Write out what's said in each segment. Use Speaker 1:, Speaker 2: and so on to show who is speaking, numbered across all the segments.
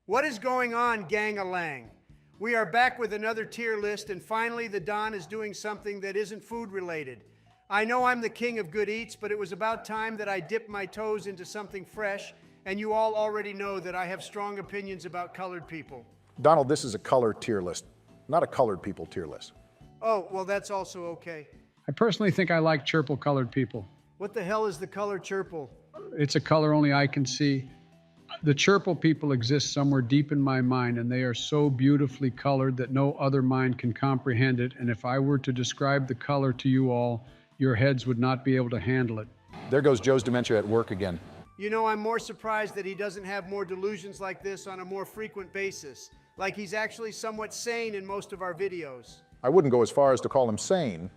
Speaker 1: What is going on, gang-a-lang? We are back with another tier list, and finally the Don is doing something that isn't food related. I know I'm the king of good eats, but it was about time that I dipped my toes into something fresh, and you all already know that I have strong opinions about colored people.
Speaker 2: Donald, this is a color tier list, not a colored people tier list.
Speaker 1: Oh, well, that's also okay.
Speaker 3: I personally think I like churple colored people.
Speaker 1: What the hell is the color churple?
Speaker 3: It's a color only I can see. The churple people exist somewhere deep in my mind, and they are so beautifully colored that no other mind can comprehend it. And if I were to describe the color to you all, your heads would not be able to handle it.
Speaker 2: There goes Joe's dementia at work again.
Speaker 1: You know, I'm more surprised that he doesn't have more delusions like this on a more frequent basis. Like he's actually somewhat sane in most of our videos.
Speaker 2: I wouldn't go as far as to call him sane,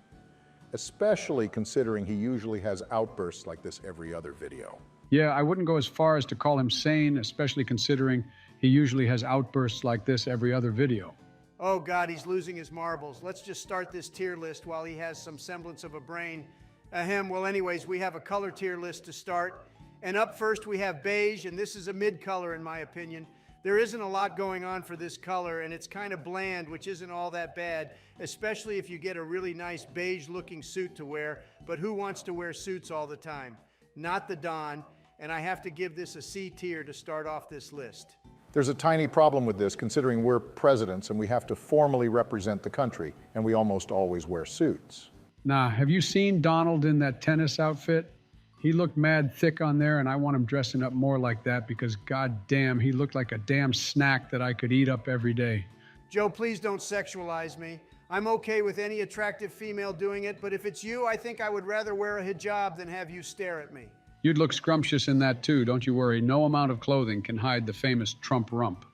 Speaker 2: especially considering he usually has outbursts like this every other video.
Speaker 3: Yeah, I wouldn't go as far as to call him sane, especially considering he usually has outbursts like this every other video.
Speaker 1: Oh God, he's losing his marbles. Let's just start this tier list while he has some semblance of a brain. Well, anyways, we have a color tier list to start. And up first we have beige, and this is a mid color in my opinion. There isn't a lot going on for this color, and it's kind of bland, which isn't all that bad, especially if you get a really nice beige looking suit to wear. But who wants to wear suits all the time? Not the Don, and I have to give this a C tier to start off this list.
Speaker 2: There's a tiny problem with this, considering we're presidents and we have to formally represent the country, and we almost always wear suits.
Speaker 3: Nah, have you seen Donald in that tennis outfit? He looked mad thick on there, and I want him dressing up more like that because goddamn, he looked like a damn snack that I could eat up every day.
Speaker 1: Joe, please don't sexualize me. I'm okay with any attractive female doing it, but if it's you, I think I would rather wear a hijab than have you stare at me.
Speaker 3: You'd look scrumptious in that too, don't you worry. No amount of clothing can hide the famous Trump rump.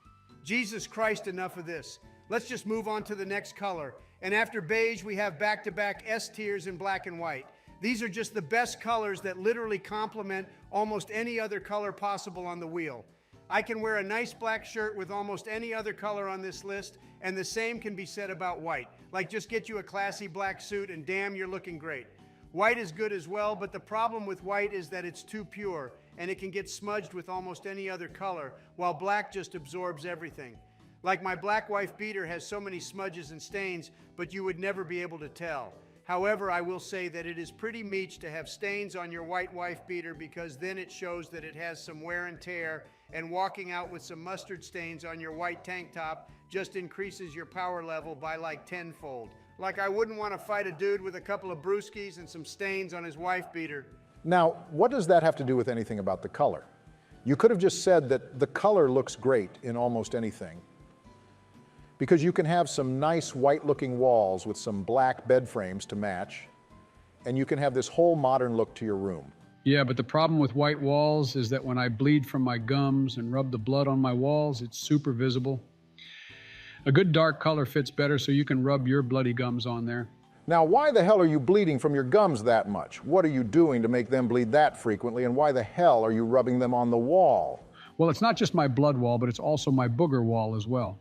Speaker 1: Jesus Christ, enough of this. Let's just move on to the next color. And after beige, we have back-to-back S tiers in black and white. These are just the best colors that literally complement almost any other color possible on the wheel. I can wear a nice black shirt with almost any other color on this list, and the same can be said about white. Like, just get you a classy black suit and damn, you're looking great. White is good as well, but the problem with white is that it's too pure, and it can get smudged with almost any other color, while black just absorbs everything. Like my black wife beater has so many smudges and stains, but you would never be able to tell. However, I will say that it is pretty meech to have stains on your white wife beater because then it shows that it has some wear and tear, and walking out with some mustard stains on your white tank top just increases your power level by like tenfold. Like I wouldn't want to fight a dude with a couple of brewskis and some stains on his wife beater.
Speaker 2: Now, what does that have to do with anything about the color? You could have just said that the color looks great in almost anything, because you can have some nice white-looking walls with some black bed frames to match, and you can have this whole modern look to your room.
Speaker 3: Yeah, but the problem with white walls is that when I bleed from my gums and rub the blood on my walls, it's super visible. A good dark color fits better so you can rub your bloody gums on there.
Speaker 2: Now, why the hell are you bleeding from your gums that much? What are you doing to make them bleed that frequently, and why the hell are you rubbing them on the wall?
Speaker 3: Well, it's not just my blood wall, but it's also my booger wall as well.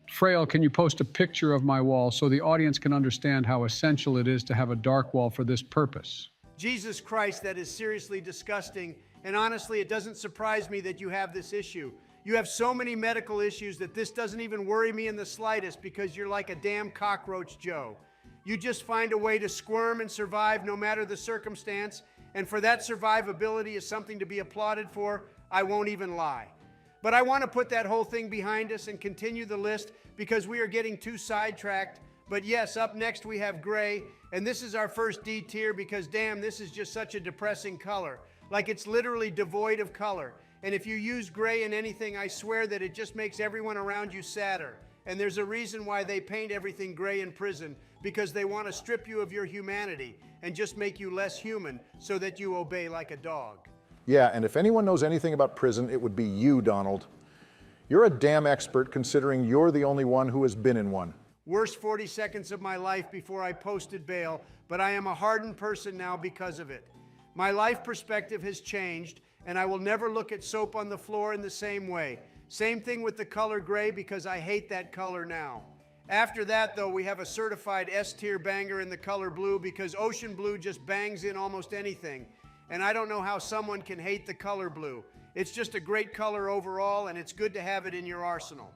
Speaker 3: Fraile, can you post a picture of my wall so the audience can understand how essential it is to have a dark wall for this purpose?
Speaker 1: Jesus Christ, that is seriously disgusting. And honestly, it doesn't surprise me that you have this issue. You have so many medical issues that this doesn't even worry me in the slightest because you're like a damn cockroach, Joe. You just find a way to squirm and survive no matter the circumstance. And for that survivability is something to be applauded for. I won't even lie. But I want to put that whole thing behind us and continue the list because we are getting too sidetracked. But yes, up next we have gray, and this is our first D tier because damn, this is just such a depressing color. Like it's literally devoid of color. And if you use gray in anything, I swear that it just makes everyone around you sadder. And there's a reason why they paint everything gray in prison, because they want to strip you of your humanity and just make you less human so that you obey like a dog.
Speaker 2: Yeah, and if anyone knows anything about prison, it would be you, Donald. You're a damn expert considering you're the only one who has been in one.
Speaker 1: Worst 40 seconds of my life before I posted bail, but I am a hardened person now because of it. My life perspective has changed, and I will never look at soap on the floor in the same way. Same thing with the color gray because I hate that color now. After that, though, we have a certified S-tier banger in the color blue because ocean blue just bangs in almost anything. and I don't know how someone can hate the color blue. It's just a great color overall, and it's good to have it in your arsenal.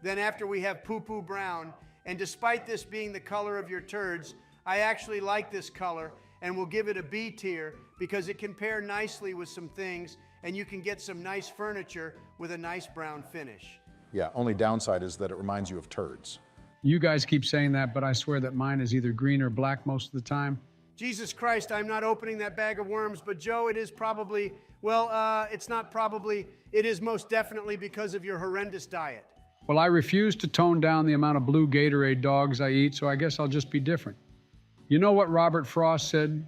Speaker 1: Then after we have poo-poo brown, and despite this being the color of your turds, I actually like this color and will give it a B tier because it can pair nicely with some things, and you can get some nice furniture with a nice brown finish.
Speaker 2: Yeah, only downside is that it reminds you of turds.
Speaker 3: You guys keep saying that, but I swear that mine is either green or black most of the time.
Speaker 1: Jesus Christ, I'm not opening that bag of worms, but Joe, it is probably, well, it's not probably, it is most definitely because of your horrendous diet.
Speaker 3: Well, I refuse to tone down the amount of blue Gatorade dogs I eat, so I guess I'll just be different. You know what Robert Frost said?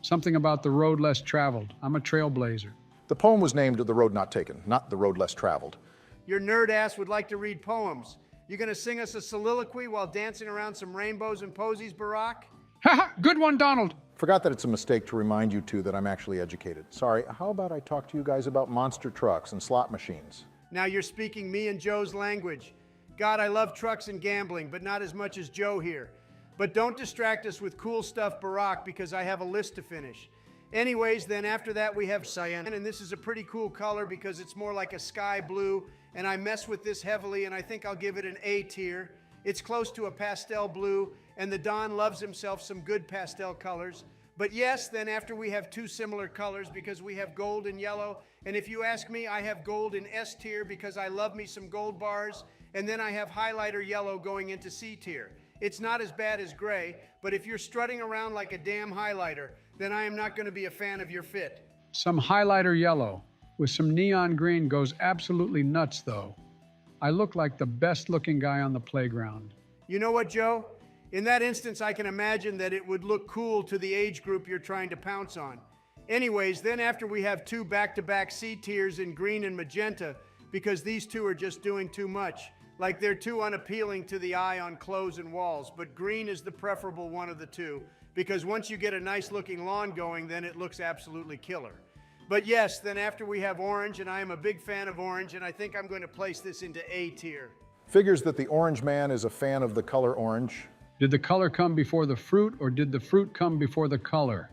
Speaker 3: Something about the road less traveled. I'm a trailblazer.
Speaker 2: The poem was named The Road Not Taken, not The Road Less Traveled.
Speaker 1: Your nerd ass would like to read poems. You gonna sing us a soliloquy while dancing around some rainbows and posies, Barack?
Speaker 3: Haha, good one, Donald.
Speaker 2: Forgot that it's a mistake to remind you two that I'm actually educated. Sorry, how about I talk to you guys about monster trucks and slot machines?
Speaker 1: Now you're speaking me and Joe's language. God, I love trucks and gambling, but not as much as Joe here. But don't distract us with cool stuff, Barack, because I have a list to finish. Anyways, then after that we have cyan, and this is a pretty cool color because it's more like a sky blue, and I mess with this heavily, and I think I'll give it an A tier. It's close to a pastel blue, and the Don loves himself some good pastel colors. But yes, then after we have two similar colors because we have gold and yellow, and if you ask me, I have gold in S tier because I love me some gold bars, and then I have highlighter yellow going into C tier. It's not as bad as gray, but if you're strutting around like a damn highlighter, then I am not going to be a fan of your fit.
Speaker 3: Some highlighter yellow with some neon green goes absolutely nuts, though. I look like the best looking guy on the playground.
Speaker 1: You know what, Joe? In that instance, I can imagine that it would look cool to the age group you're trying to pounce on. Anyways, then after we have two back-to-back C tiers in green and magenta, because these two are just doing too much. Like they're too unappealing to the eye on clothes and walls, but green is the preferable one of the two, because once you get a nice looking lawn going, then it looks absolutely killer. But yes, then after we have orange, and I am a big fan of orange, and I think I'm going to place this into A tier.
Speaker 2: Figures that the orange man is a fan of the color orange.
Speaker 3: Did the color come before the fruit, or did the fruit come before the color?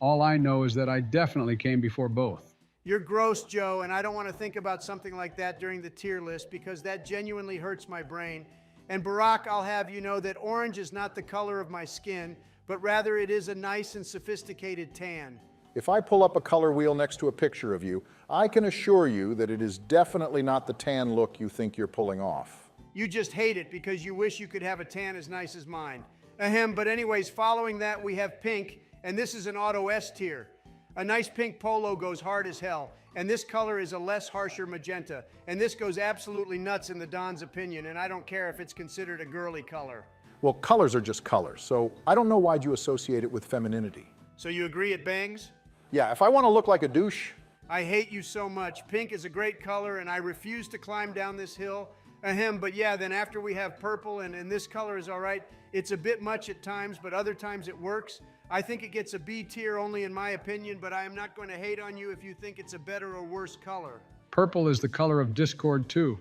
Speaker 3: All I know is that I definitely came before both.
Speaker 1: You're gross, Joe, and I don't want to think about something like that during the tier list because that genuinely hurts my brain. And Barack, I'll have you know that orange is not the color of my skin, but rather it is a nice and sophisticated tan.
Speaker 2: If I pull up a color wheel next to a picture of you, I can assure you that it is definitely not the tan look you think you're pulling off.
Speaker 1: You just hate it because you wish you could have a tan as nice as mine. Ahem, but anyways, following that we have pink, and this is an auto S tier. A nice pink polo goes hard as hell, and this color is a less harsher magenta, and this goes absolutely nuts in the Don's opinion, and I don't care if it's considered a girly color.
Speaker 2: Well, colors are just colors, so I don't know why'd you associate it with femininity.
Speaker 1: So you agree it bangs?
Speaker 2: Yeah, if I want to look like a douche.
Speaker 1: I hate you so much. Pink is a great color, and I refuse to climb down this hill. Ahem, but yeah, then after we have purple, and this color is all right. It's a bit much at times, but other times it works. I think it gets a B tier only in my opinion, but I am not going to hate on you if you think it's a better or worse color.
Speaker 3: Purple is the color of discord, too.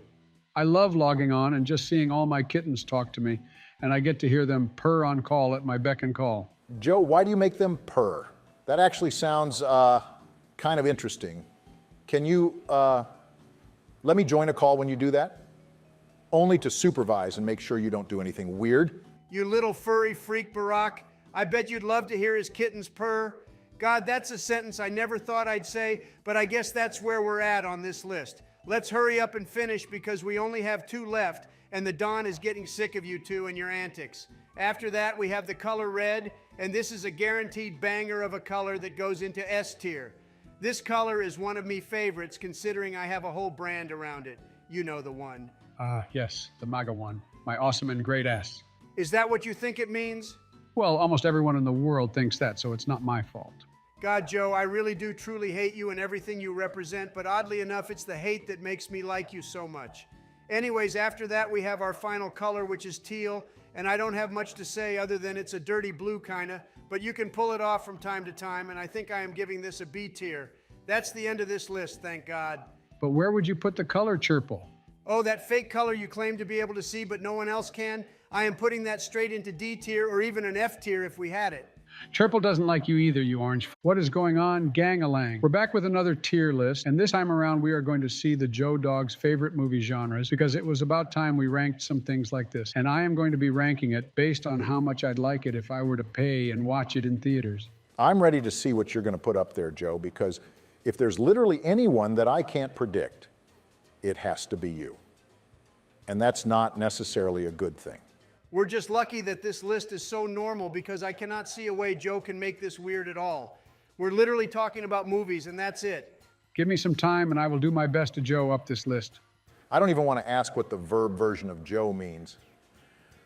Speaker 3: I love logging on and just seeing all my kittens talk to me, and I get to hear them purr on call at my beck and call.
Speaker 2: Joe, why do you make them purr? That actually sounds kind of interesting. Can you let me join a call when you do that? Only to supervise and make sure you don't do anything weird.
Speaker 1: You little furry freak, Barack. I bet you'd love to hear his kittens purr. God, that's a sentence I never thought I'd say, but I guess that's where we're at on this list. Let's hurry up and finish because we only have two left, and the Don is getting sick of you two and your antics. After that, we have the color red, and this is a guaranteed banger of a color that goes into S tier. This color is one of me favorites, considering I have a whole brand around it. You know the one.
Speaker 3: Yes, the MAGA one. My awesome and great ass.
Speaker 1: Is that what you think it means?
Speaker 3: Well, almost everyone in the world thinks that, so it's not my fault.
Speaker 1: God, Joe, I really do truly hate you and everything you represent, but oddly enough, it's the hate that makes me like you so much. Anyways, after that, we have our final color, which is teal, and I don't have much to say other than it's a dirty blue kinda, but you can pull it off from time to time, and I think I am giving this a B tier. That's the end of this list, thank God.
Speaker 3: But where would you put the color churple?
Speaker 1: Oh, that fake color you claim to be able to see, but no one else can? I am putting that straight into D tier or even an F tier if we had it.
Speaker 3: Chirple doesn't like you either, you orange. What is going on? Gang-a-lang. We're back with another tier list, and this time around we are going to see the Joe Dog's favorite movie genres, because it was about time we ranked some things like this. And I am going to be ranking it based on how much I'd like it if I were to pay and watch it in theaters.
Speaker 2: I'm ready to see what you're going to put up there, Joe, because if there's literally anyone that I can't predict, it has to be you. And that's not necessarily a good thing.
Speaker 1: We're just lucky that this list is so normal, because I cannot see a way Joe can make this weird at all. We're literally talking about movies, and that's it.
Speaker 3: Give me some time and I will do my best to Joe up this list.
Speaker 2: I don't even want to ask what the verb version of Joe means.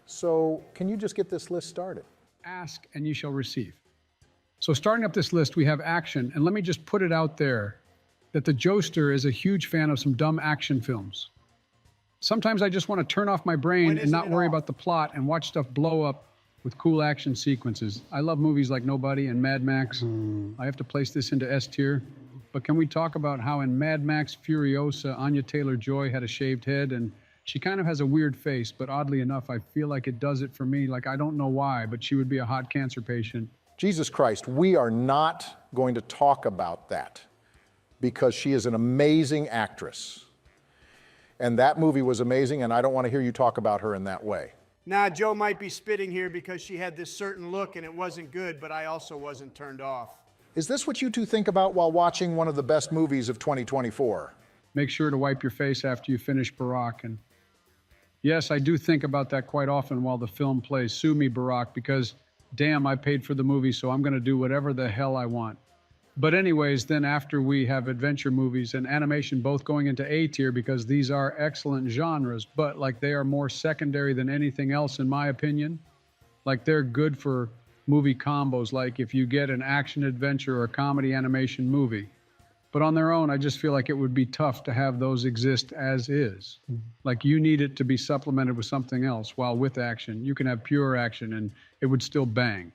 Speaker 2: So can you just get this list started?
Speaker 3: Ask and you shall receive. So starting up this list, we have action, and let me just put it out there that the Joester is a huge fan of some dumb action films. Sometimes I just want to turn off my brain and not worry about the plot and watch stuff blow up with cool action sequences. I love movies like Nobody and Mad Max. I have to place this into S tier. But can we talk about how in Mad Max Furiosa, Anya Taylor-Joy had a shaved head, and she kind of has a weird face, but oddly enough, I feel like it does it for me. Like, I don't know why, but she would be a hot cancer patient.
Speaker 2: Jesus Christ, we are not going to talk about that, because she is an amazing actress. And that movie was amazing, and I don't want to hear you talk about her in that way.
Speaker 1: Nah, Joe might be spitting here because she had this certain look and it wasn't good, but I also wasn't turned off.
Speaker 2: Is this what you two think about while watching one of the best movies of 2024?
Speaker 3: Make sure to wipe your face after you finish Barack. And yes, I do think about that quite often while the film plays. Sue me, Barack, because damn, I paid for the movie, so I'm going to do whatever the hell I want. But anyways, then after we have adventure movies and animation both going into A tier, because these are excellent genres, but like they are more secondary than anything else in my opinion. Like they're good for movie combos, like if you get an action adventure or a comedy animation movie. But on their own, I just feel like it would be tough to have those exist as is. Like you need it to be supplemented with something else, while with action, you can have pure action and it would still bang.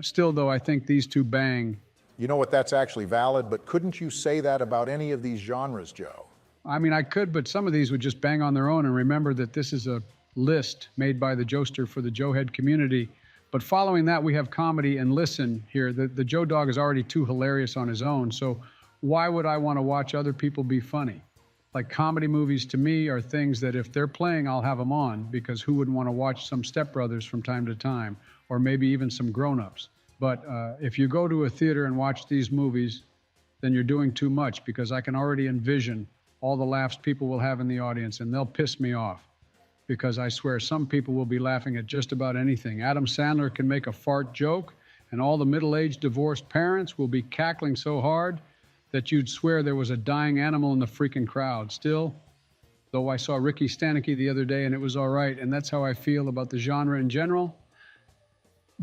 Speaker 3: Still though, I think these two bang.
Speaker 2: You know what, that's actually valid, but couldn't you say that about any of these genres, Joe?
Speaker 3: I mean, I could, but some of these would just bang on their own. And remember that this is a list made by the Joester for the Joehead community. But following that, we have comedy and listen here. The Joe Dog is already too hilarious on his own. So why would I want to watch other people be funny? Like comedy movies to me are things that if they're playing, I'll have them on, because who wouldn't want to watch some Step Brothers from time to time, or maybe even some grown-ups. But if you go to a theater and watch these movies, then you're doing too much, because I can already envision all the laughs people will have in the audience, and they'll piss me off, because I swear some people will be laughing at just about anything. Adam Sandler can make a fart joke, and all the middle-aged divorced parents will be cackling so hard that you'd swear there was a dying animal in the freaking crowd. Still, though I saw Ricky Stanicky the other day and it was all right, and that's how I feel about the genre in general.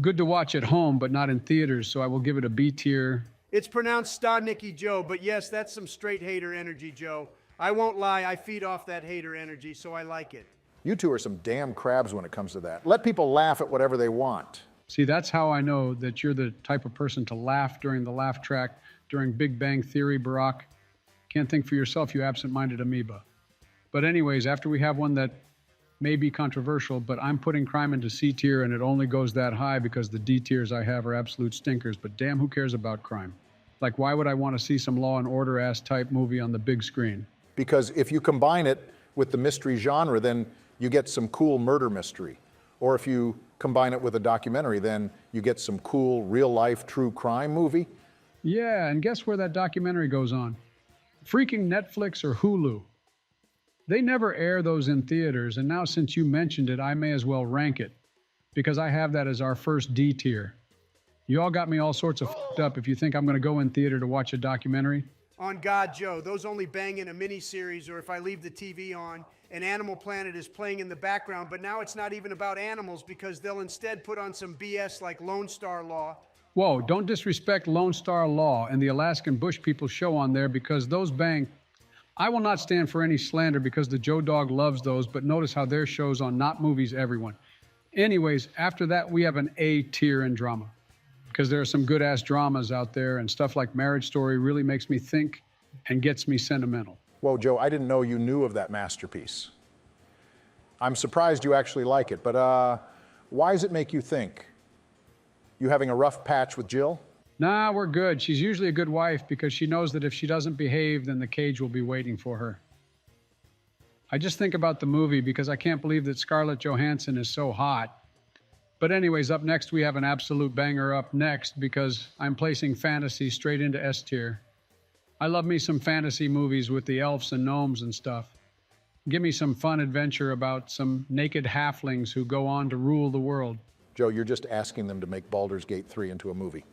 Speaker 3: Good to watch at home, but not in theaters, so I will give it a B tier.
Speaker 1: It's pronounced Stanicky Joe, but yes, that's some straight hater energy, Joe. I won't lie, I feed off that hater energy, so I like it.
Speaker 2: You two are some damn crabs when it comes to that. Let people laugh at whatever they want.
Speaker 3: See, that's how I know that you're the type of person to laugh during the laugh track, during Big Bang Theory, Barack. Can't think for yourself, you absent-minded amoeba. But anyways, after we have one that may be controversial, but I'm putting crime into C tier, and it only goes that high because the D tiers I have are absolute stinkers, but damn, who cares about crime? Like, why would I want to see some Law and Order ass type movie on the big screen?
Speaker 2: Because if you combine it with the mystery genre, then you get some cool murder mystery. Or if you combine it with a documentary, then you get some cool real-life true crime movie.
Speaker 3: Yeah, and guess where that documentary goes on? Freaking Netflix or Hulu. They never air those in theaters, and now since you mentioned it, I may as well rank it, because I have that as our first D tier. You all got me all sorts of f***ed up if you think I'm going to go in theater to watch a documentary.
Speaker 1: On God, Joe, those only bang in a miniseries, or if I leave the TV on and Animal Planet is playing in the background, but now it's not even about animals, because they'll instead put on some BS like Lone Star Law.
Speaker 3: Whoa, don't disrespect Lone Star Law and the Alaskan Bush People show on there, because those bang. I will not stand for any slander, because the Joe Dog loves those, but notice how their show's on Not Movies Everyone. Anyways, after that, we have an A tier in drama, because there are some good-ass dramas out there, and stuff like Marriage Story really makes me think and gets me sentimental.
Speaker 2: Whoa, Joe, I didn't know you knew of that masterpiece. I'm surprised you actually like it, but why does it make you think? You having a rough patch with Jill?
Speaker 3: Nah, we're good. She's usually a good wife because she knows that if she doesn't behave, then the cage will be waiting for her. I just think about the movie because I can't believe that Scarlett Johansson is so hot. But anyways, up next, we have an absolute banger up next because I'm placing fantasy straight into S tier. I love me some fantasy movies with the elves and gnomes and stuff. Give me some fun adventure about some naked halflings who go on to rule the world.
Speaker 2: Joe, you're just asking them to make Baldur's Gate 3 into a movie.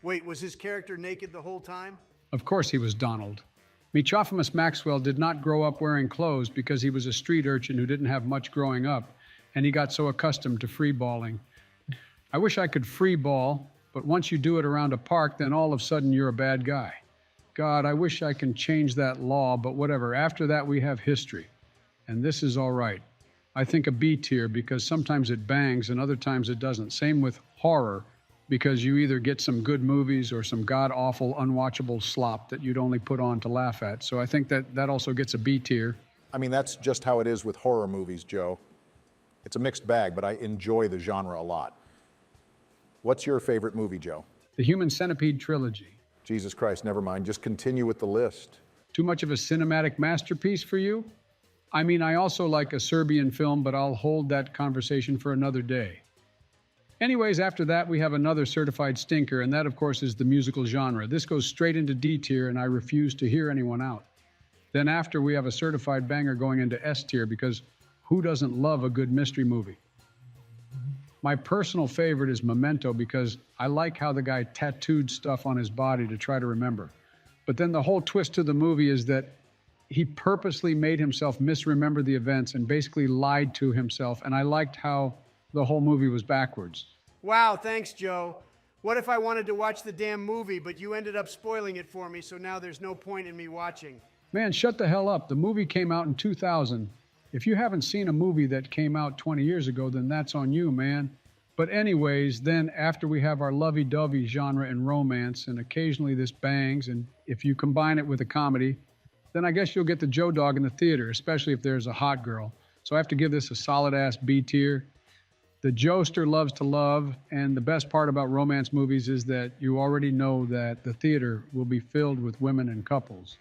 Speaker 1: Wait, was his character naked the whole time?
Speaker 3: Of course he was Donald. Metropolis Maxwell did not grow up wearing clothes because he was a street urchin who didn't have much growing up, and he got so accustomed to free balling. I wish I could free ball, but once you do it around a park, then all of a sudden you're a bad guy. God, I wish I can change that law, but whatever. After that, we have history. And this is all right. I think a B tier because sometimes it bangs and other times it doesn't. Same with horror, because you either get some good movies or some god-awful, unwatchable slop that you'd only put on to laugh at. So I think that also gets a B tier.
Speaker 2: I mean, that's just how it is with horror movies, Joe. It's a mixed bag, but I enjoy the genre a lot. What's your favorite movie, Joe?
Speaker 3: The Human Centipede trilogy.
Speaker 2: Jesus Christ, never mind. Just continue with the list.
Speaker 3: Too much of a cinematic masterpiece for you? I mean, I also like a Serbian film, but I'll hold that conversation for another day. Anyways, after that, we have another certified stinker, and that, of course, is the musical genre. This goes straight into D tier, and I refuse to hear anyone out. Then after, we have a certified banger going into S tier, because who doesn't love a good mystery movie? My personal favorite is Memento, because I like how the guy tattooed stuff on his body to try to remember. But then the whole twist to the movie is that he purposely made himself misremember the events and basically lied to himself, and I liked how the whole movie was backwards.
Speaker 1: Wow, thanks, Joe. What if I wanted to watch the damn movie, but you ended up spoiling it for me, so now there's no point in me watching?
Speaker 3: Man, shut the hell up. The movie came out in 2000. If you haven't seen a movie that came out 20 years ago, then that's on you, man. But anyways, then after we have our lovey-dovey genre and romance, and occasionally this bangs, and if you combine it with a comedy, then I guess you'll get the Joe Dog in the theater, especially if there's a hot girl. So I have to give this a solid-ass B tier. The Joester loves to love, and the best part about romance movies is that you already know that the theater will be filled with women and couples,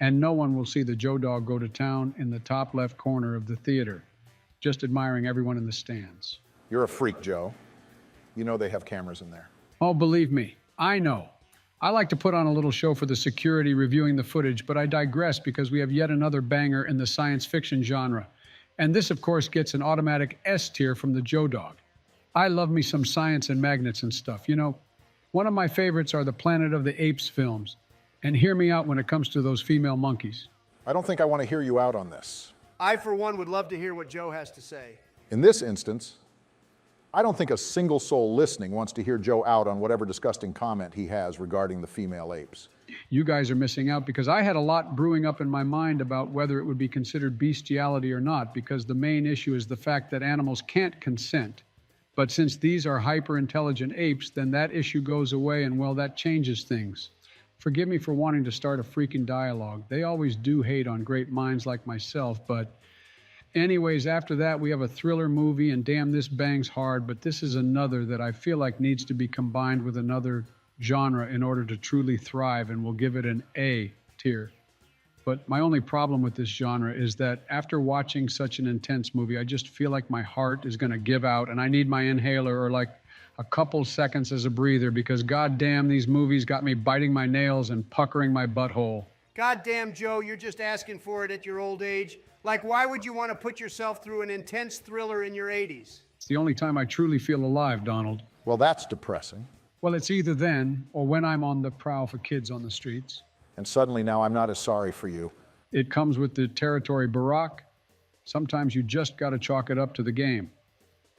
Speaker 3: and no one will see the Joe Dog go to town in the top left corner of the theater, just admiring everyone in the stands.
Speaker 2: You're a freak, Joe. You know they have cameras in there.
Speaker 3: Oh, believe me, I know. I like to put on a little show for the security reviewing the footage, but I digress because we have yet another banger in the science fiction genre. And this, of course, gets an automatic S tier from the Joe Dog. I love me some science and magnets and stuff. You know, one of my favorites are the Planet of the Apes films. And hear me out when it comes to those female monkeys.
Speaker 2: I don't think I want to hear you out on this.
Speaker 1: I, for one, would love to hear what Joe has to say.
Speaker 2: In this instance, I don't think a single soul listening wants to hear Joe out on whatever disgusting comment he has regarding the female apes.
Speaker 3: You guys are missing out because I had a lot brewing up in my mind about whether it would be considered bestiality or not, because the main issue is the fact that animals can't consent. But since these are hyper-intelligent apes, then that issue goes away, and well, that changes things. Forgive me for wanting to start a freaking dialogue. They always do hate on great minds like myself, but anyways, after that, we have a thriller movie, and damn, this bangs hard, but this is another that I feel like needs to be combined with another genre in order to truly thrive, and we'll give it an A tier. But my only problem with this genre is that after watching such an intense movie, I just feel like my heart is going to give out, and I need my inhaler or like a couple seconds as a breather, because goddamn, these movies got me biting my nails and puckering my butthole.
Speaker 1: Goddamn, Joe, you're just asking for it at your old age. Like, why would you want to put yourself through an intense thriller in your 80s?
Speaker 3: It's the only time I truly feel alive, Donald.
Speaker 2: Well, that's depressing.
Speaker 3: Well, it's either then or when I'm on the prowl for kids on the streets.
Speaker 2: And suddenly now I'm not as sorry for you.
Speaker 3: It comes with the territory, Barack. Sometimes you just got to chalk it up to the game.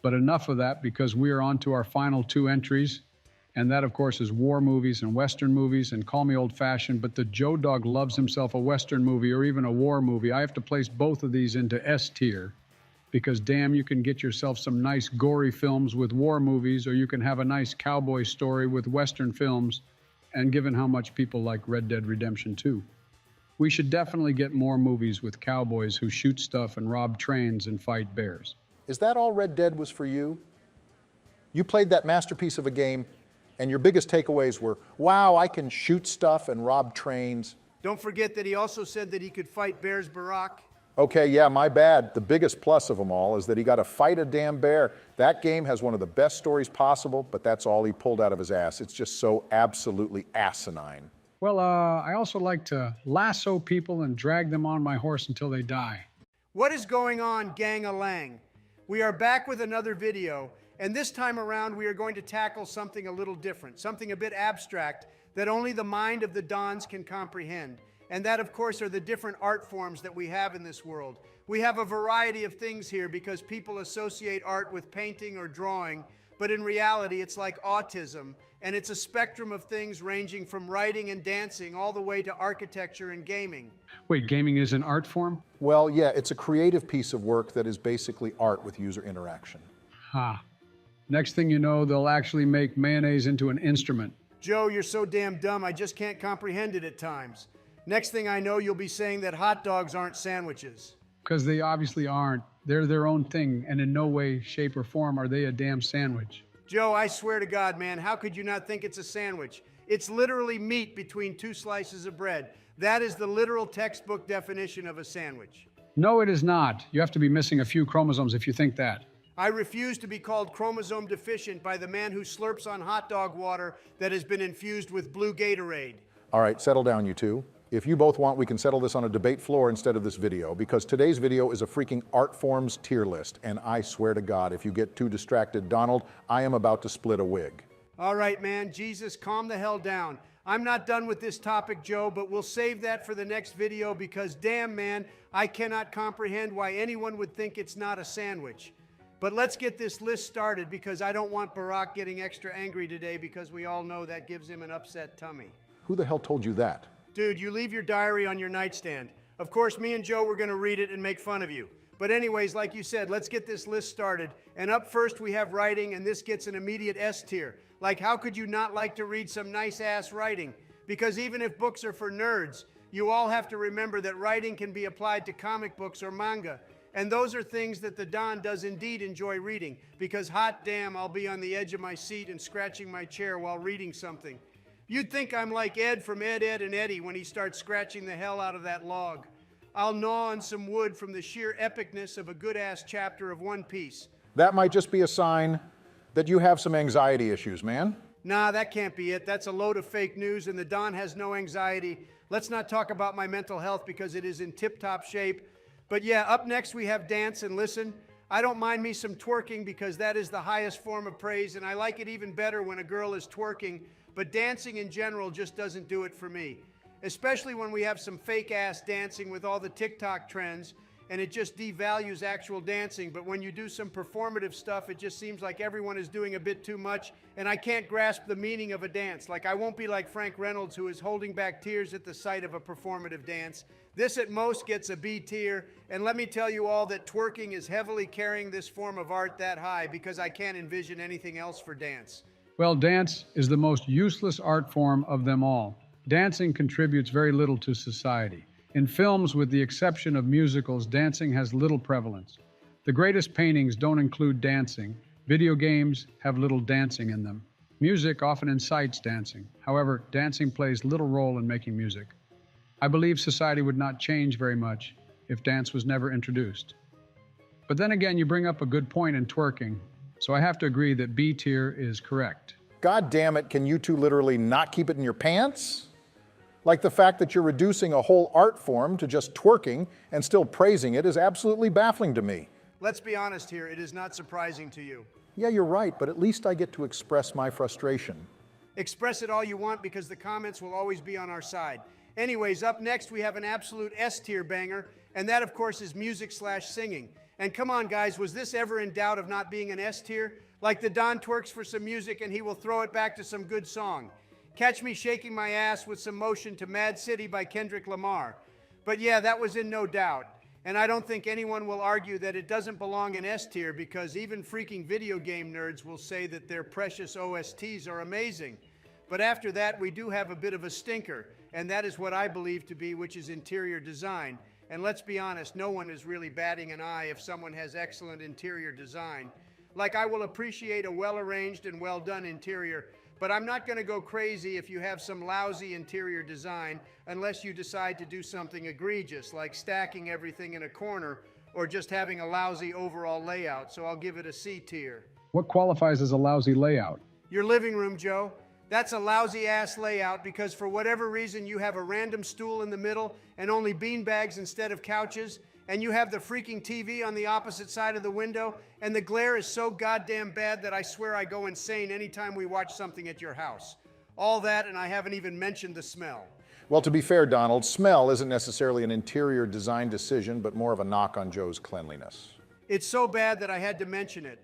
Speaker 3: But enough of that, because we are on to our final two entries. And that, of course, is war movies and Western movies. And call me old-fashioned, but the Joe Dog loves himself a Western movie or even a war movie. I have to place both of these into S tier, because damn, you can get yourself some nice gory films with war movies, or you can have a nice cowboy story with Western films, and given how much people like Red Dead Redemption 2. We should definitely get more movies with cowboys who shoot stuff and rob trains and fight bears.
Speaker 2: Is that all Red Dead was for you? You played that masterpiece of a game And your biggest takeaways were, wow, I can shoot stuff and rob trains.
Speaker 1: Don't forget that he also said that he could fight bears, Barack.
Speaker 2: Okay, yeah, my bad. The biggest plus of them all is that he got to fight a damn bear. That game has one of the best stories possible, but that's all he pulled out of his ass. It's just so absolutely asinine.
Speaker 3: Well, I also like to lasso people and drag them on my horse until they die.
Speaker 1: What is going on, gang-a-lang? We are back with another video, and this time around we are going to tackle something a little different, something a bit abstract that only the mind of the Dons can comprehend. And that, of course, are the different art forms that we have in this world. We have a variety of things here because people associate art with painting or drawing, but in reality it's like autism, and it's a spectrum of things ranging from writing and dancing all the way to architecture and gaming.
Speaker 3: Wait, gaming is an art form?
Speaker 2: Well, yeah, it's a creative piece of work that is basically art with user interaction.
Speaker 3: Ha. Next thing you know, they'll actually make mayonnaise into an instrument.
Speaker 1: Joe, you're so damn dumb, I just can't comprehend it at times. Next thing I know, you'll be saying that hot dogs aren't sandwiches.
Speaker 3: Because they obviously aren't. They're their own thing, and in no way, shape, or form are they a damn sandwich.
Speaker 1: Joe, I swear to God, man, how could you not think it's a sandwich? It's literally meat between two slices of bread. That is the literal textbook definition of a sandwich.
Speaker 3: No, it is not. You have to be missing a few chromosomes if you think that.
Speaker 1: I refuse to be called chromosome deficient by the man who slurps on hot dog water that has been infused with blue Gatorade.
Speaker 2: All right, settle down, you two. If you both want, we can settle this on a debate floor instead of this video, because today's video is a freaking art forms tier list, and I swear to God, if you get too distracted, Donald, I am about to split a wig.
Speaker 1: All right, man, Jesus, calm the hell down. I'm not done with this topic, Joe, but we'll save that for the next video because damn, man, I cannot comprehend why anyone would think it's not a sandwich. But let's get this list started because I don't want Barack getting extra angry today because we all know that gives him an upset tummy.
Speaker 2: Who the hell told you that?
Speaker 1: Dude, you leave your diary on your nightstand. Of course, me and Joe were going to read it and make fun of you. But anyways, like you said, let's get this list started. And up first, we have writing, and this gets an immediate S tier. Like, how could you not like to read some nice-ass writing? Because even if books are for nerds, you all have to remember that writing can be applied to comic books or manga. And those are things that the Don does indeed enjoy reading. Because hot damn, I'll be on the edge of my seat and scratching my chair while reading something. You'd think I'm like Ed from Ed, Ed, and Eddie when he starts scratching the hell out of that log. I'll gnaw on some wood from the sheer epicness of a good-ass chapter of One Piece.
Speaker 2: That might just be a sign that you have some anxiety issues, man.
Speaker 1: Nah, that can't be it. That's a load of fake news, and the Don has no anxiety. Let's not talk about my mental health because it is in tip-top shape. But yeah, up next we have dance, and listen, I don't mind me some twerking because that is the highest form of praise, and I like it even better when a girl is twerking. But dancing in general just doesn't do it for me, especially when we have some fake-ass dancing with all the TikTok trends, and it just devalues actual dancing. But when you do some performative stuff, it just seems like everyone is doing a bit too much, and I can't grasp the meaning of a dance. Like, I won't be like Frank Reynolds, who is holding back tears at the sight of a performative dance. This at most gets a B tier, and let me tell you all that twerking is heavily carrying this form of art that high because I can't envision anything else for dance.
Speaker 3: Well, dance is the most useless art form of them all. Dancing contributes very little to society. In films, with the exception of musicals, dancing has little prevalence. The greatest paintings don't include dancing. Video games have little dancing in them. Music often incites dancing. However, dancing plays little role in making music. I believe society would not change very much if dance was never introduced. But then again, you bring up a good point in twerking. So I have to agree that B tier is correct.
Speaker 2: God damn it, can you two literally not keep it in your pants? Like the fact that you're reducing a whole art form to just twerking and still praising it is absolutely baffling to me.
Speaker 1: Let's be honest here, it is not surprising to you.
Speaker 2: Yeah, you're right, but at least I get to express my frustration.
Speaker 1: Express it all you want because the comments will always be on our side. Anyways, up next we have an absolute S tier banger, and that of course is music/singing. And come on guys, was this ever in doubt of not being an S tier? Like the Don twerks for some music and he will throw it back to some good song. Catch me shaking my ass with some motion to Mad City by Kendrick Lamar. But yeah, that was in no doubt. And I don't think anyone will argue that it doesn't belong in S tier because even freaking video game nerds will say that their precious OSTs are amazing. But after that, we do have a bit of a stinker, and that is what I believe to be, which is interior design. And let's be honest, no one is really batting an eye if someone has excellent interior design. Like, I will appreciate a well-arranged and well-done interior, but I'm not going to go crazy if you have some lousy interior design unless you decide to do something egregious, like stacking everything in a corner or just having a lousy overall layout, so I'll give it a C tier.
Speaker 3: What qualifies as a lousy layout?
Speaker 1: Your living room, Joe. That's a lousy ass layout because for whatever reason you have a random stool in the middle and only bean bags instead of couches, and you have the freaking TV on the opposite side of the window, and the glare is so goddamn bad that I swear I go insane anytime we watch something at your house. All that, and I haven't even mentioned the smell.
Speaker 2: Well, to be fair, Donald, smell isn't necessarily an interior design decision, but more of a knock on Joe's cleanliness.
Speaker 1: It's so bad that I had to mention it.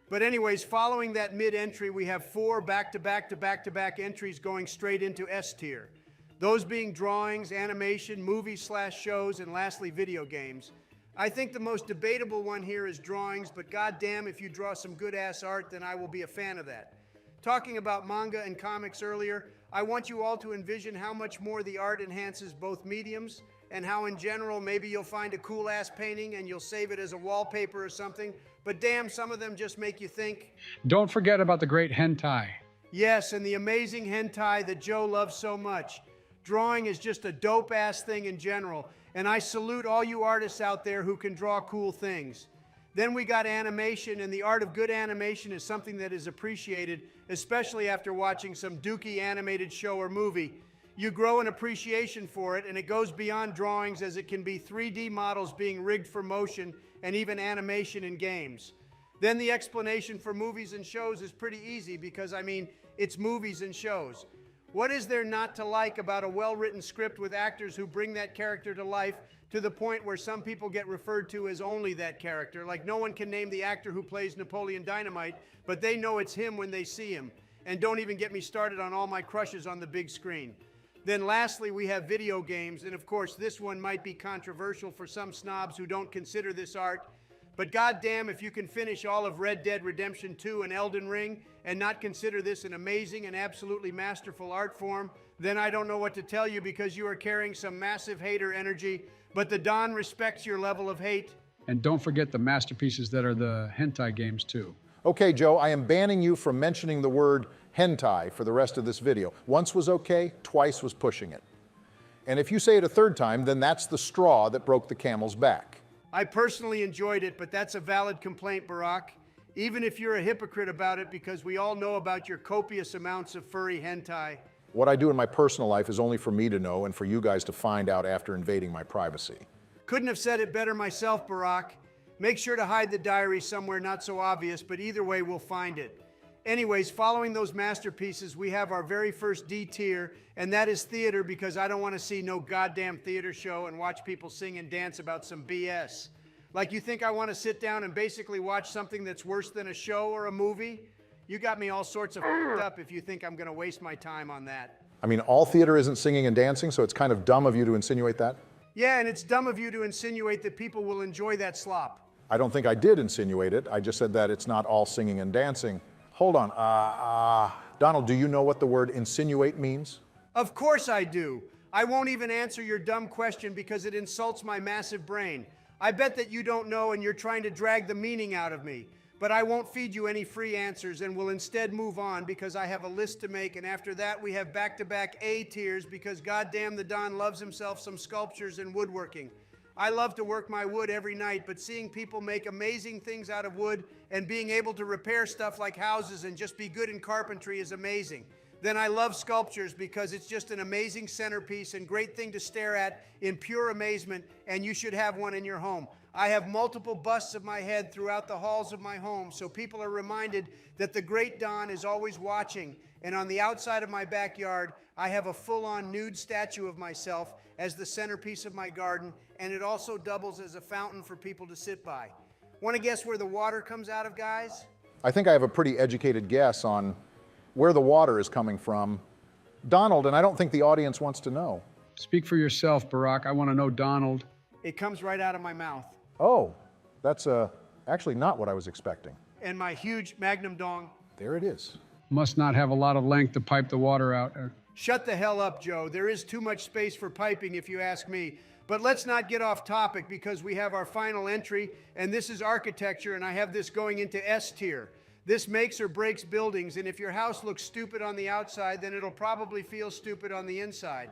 Speaker 1: But anyways, following that mid-entry, we have 4 back-to-back entries going straight into S tier. Those being drawings, animation, movies/shows, and lastly, video games. I think the most debatable one here is drawings, but goddamn, if you draw some good-ass art, then I will be a fan of that. Talking about manga and comics earlier, I want you all to envision how much more the art enhances both mediums, and how in general maybe you'll find a cool-ass painting and you'll save it as a wallpaper or something, but damn, some of them just make you think.
Speaker 3: Don't forget about the great hentai.
Speaker 1: Yes, and the amazing hentai that Joe loves so much. Drawing is just a dope-ass thing in general, and I salute all you artists out there who can draw cool things. Then we got animation, and the art of good animation is something that is appreciated, especially after watching some dookie animated show or movie. You grow an appreciation for it, and it goes beyond drawings as it can be 3D models being rigged for motion and even animation in games. Then the explanation for movies and shows is pretty easy because, I mean, it's movies and shows. What is there not to like about a well-written script with actors who bring that character to life to the point where some people get referred to as only that character? Like no one can name the actor who plays Napoleon Dynamite, but they know it's him when they see him. And don't even get me started on all my crushes on the big screen. Then lastly, we have video games, and of course this one might be controversial for some snobs who don't consider this art, but goddamn if you can finish all of Red Dead Redemption 2 and Elden Ring and not consider this an amazing and absolutely masterful art form, then I don't know what to tell you because you are carrying some massive hater energy, but the Don respects your level of hate.
Speaker 3: And don't forget the masterpieces that are the hentai games too.
Speaker 2: Okay, Joe, I am banning you from mentioning the word hentai for the rest of this video. Once was okay, twice was pushing it. And if you say it a third time, then that's the straw that broke the camel's back.
Speaker 1: I personally enjoyed it, but that's a valid complaint, Barack. Even if you're a hypocrite about it, because we all know about your copious amounts of furry hentai.
Speaker 2: What I do in my personal life is only for me to know and for you guys to find out after invading my privacy.
Speaker 1: Couldn't have said it better myself, Barack. Make sure to hide the diary somewhere not so obvious, but either way, we'll find it. Anyways, following those masterpieces, we have our very first D tier, and that is theater because I don't want to see no goddamn theater show and watch people sing and dance about some BS. Like you think I want to sit down and basically watch something that's worse than a show or a movie? You got me all sorts of f***ed up if you think I'm going to waste my time on that.
Speaker 2: I mean, all theater isn't singing and dancing, so it's kind of dumb of you to insinuate that?
Speaker 1: Yeah, and it's dumb of you to insinuate that people will enjoy that slop.
Speaker 2: I don't think I did insinuate it. I just said that it's not all singing and dancing. Hold on. Donald, do you know what the word insinuate means?
Speaker 1: Of course I do. I won't even answer your dumb question because it insults my massive brain. I bet that you don't know and you're trying to drag the meaning out of me. But I won't feed you any free answers and will instead move on because I have a list to make, and after that we have back-to-back A tiers because goddamn the Don loves himself some sculptures and woodworking. I love to work my wood every night, but seeing people make amazing things out of wood and being able to repair stuff like houses and just be good in carpentry is amazing. Then I love sculptures because it's just an amazing centerpiece and great thing to stare at in pure amazement, and you should have one in your home. I have multiple busts of my head throughout the halls of my home, so people are reminded that the great Don is always watching. And on the outside of my backyard, I have a full-on nude statue of myself as the centerpiece of my garden, and it also doubles as a fountain for people to sit by. Want to guess where the water comes out of, guys?
Speaker 2: I think I have a pretty educated guess on where the water is coming from. Donald, and I don't think the audience wants to know.
Speaker 3: Speak for yourself, Barack. I want to know, Donald.
Speaker 1: It comes right out of my mouth.
Speaker 2: Oh, that's actually not what I was expecting.
Speaker 1: And my huge magnum dong.
Speaker 2: There it is.
Speaker 3: Must not have a lot of length to pipe the water out.
Speaker 1: Shut the hell up, Joe. There is too much space for piping if you ask me. But let's not get off topic because we have our final entry, and this is architecture, and I have this going into S tier. This makes or breaks buildings, and if your house looks stupid on the outside, then it'll probably feel stupid on the inside.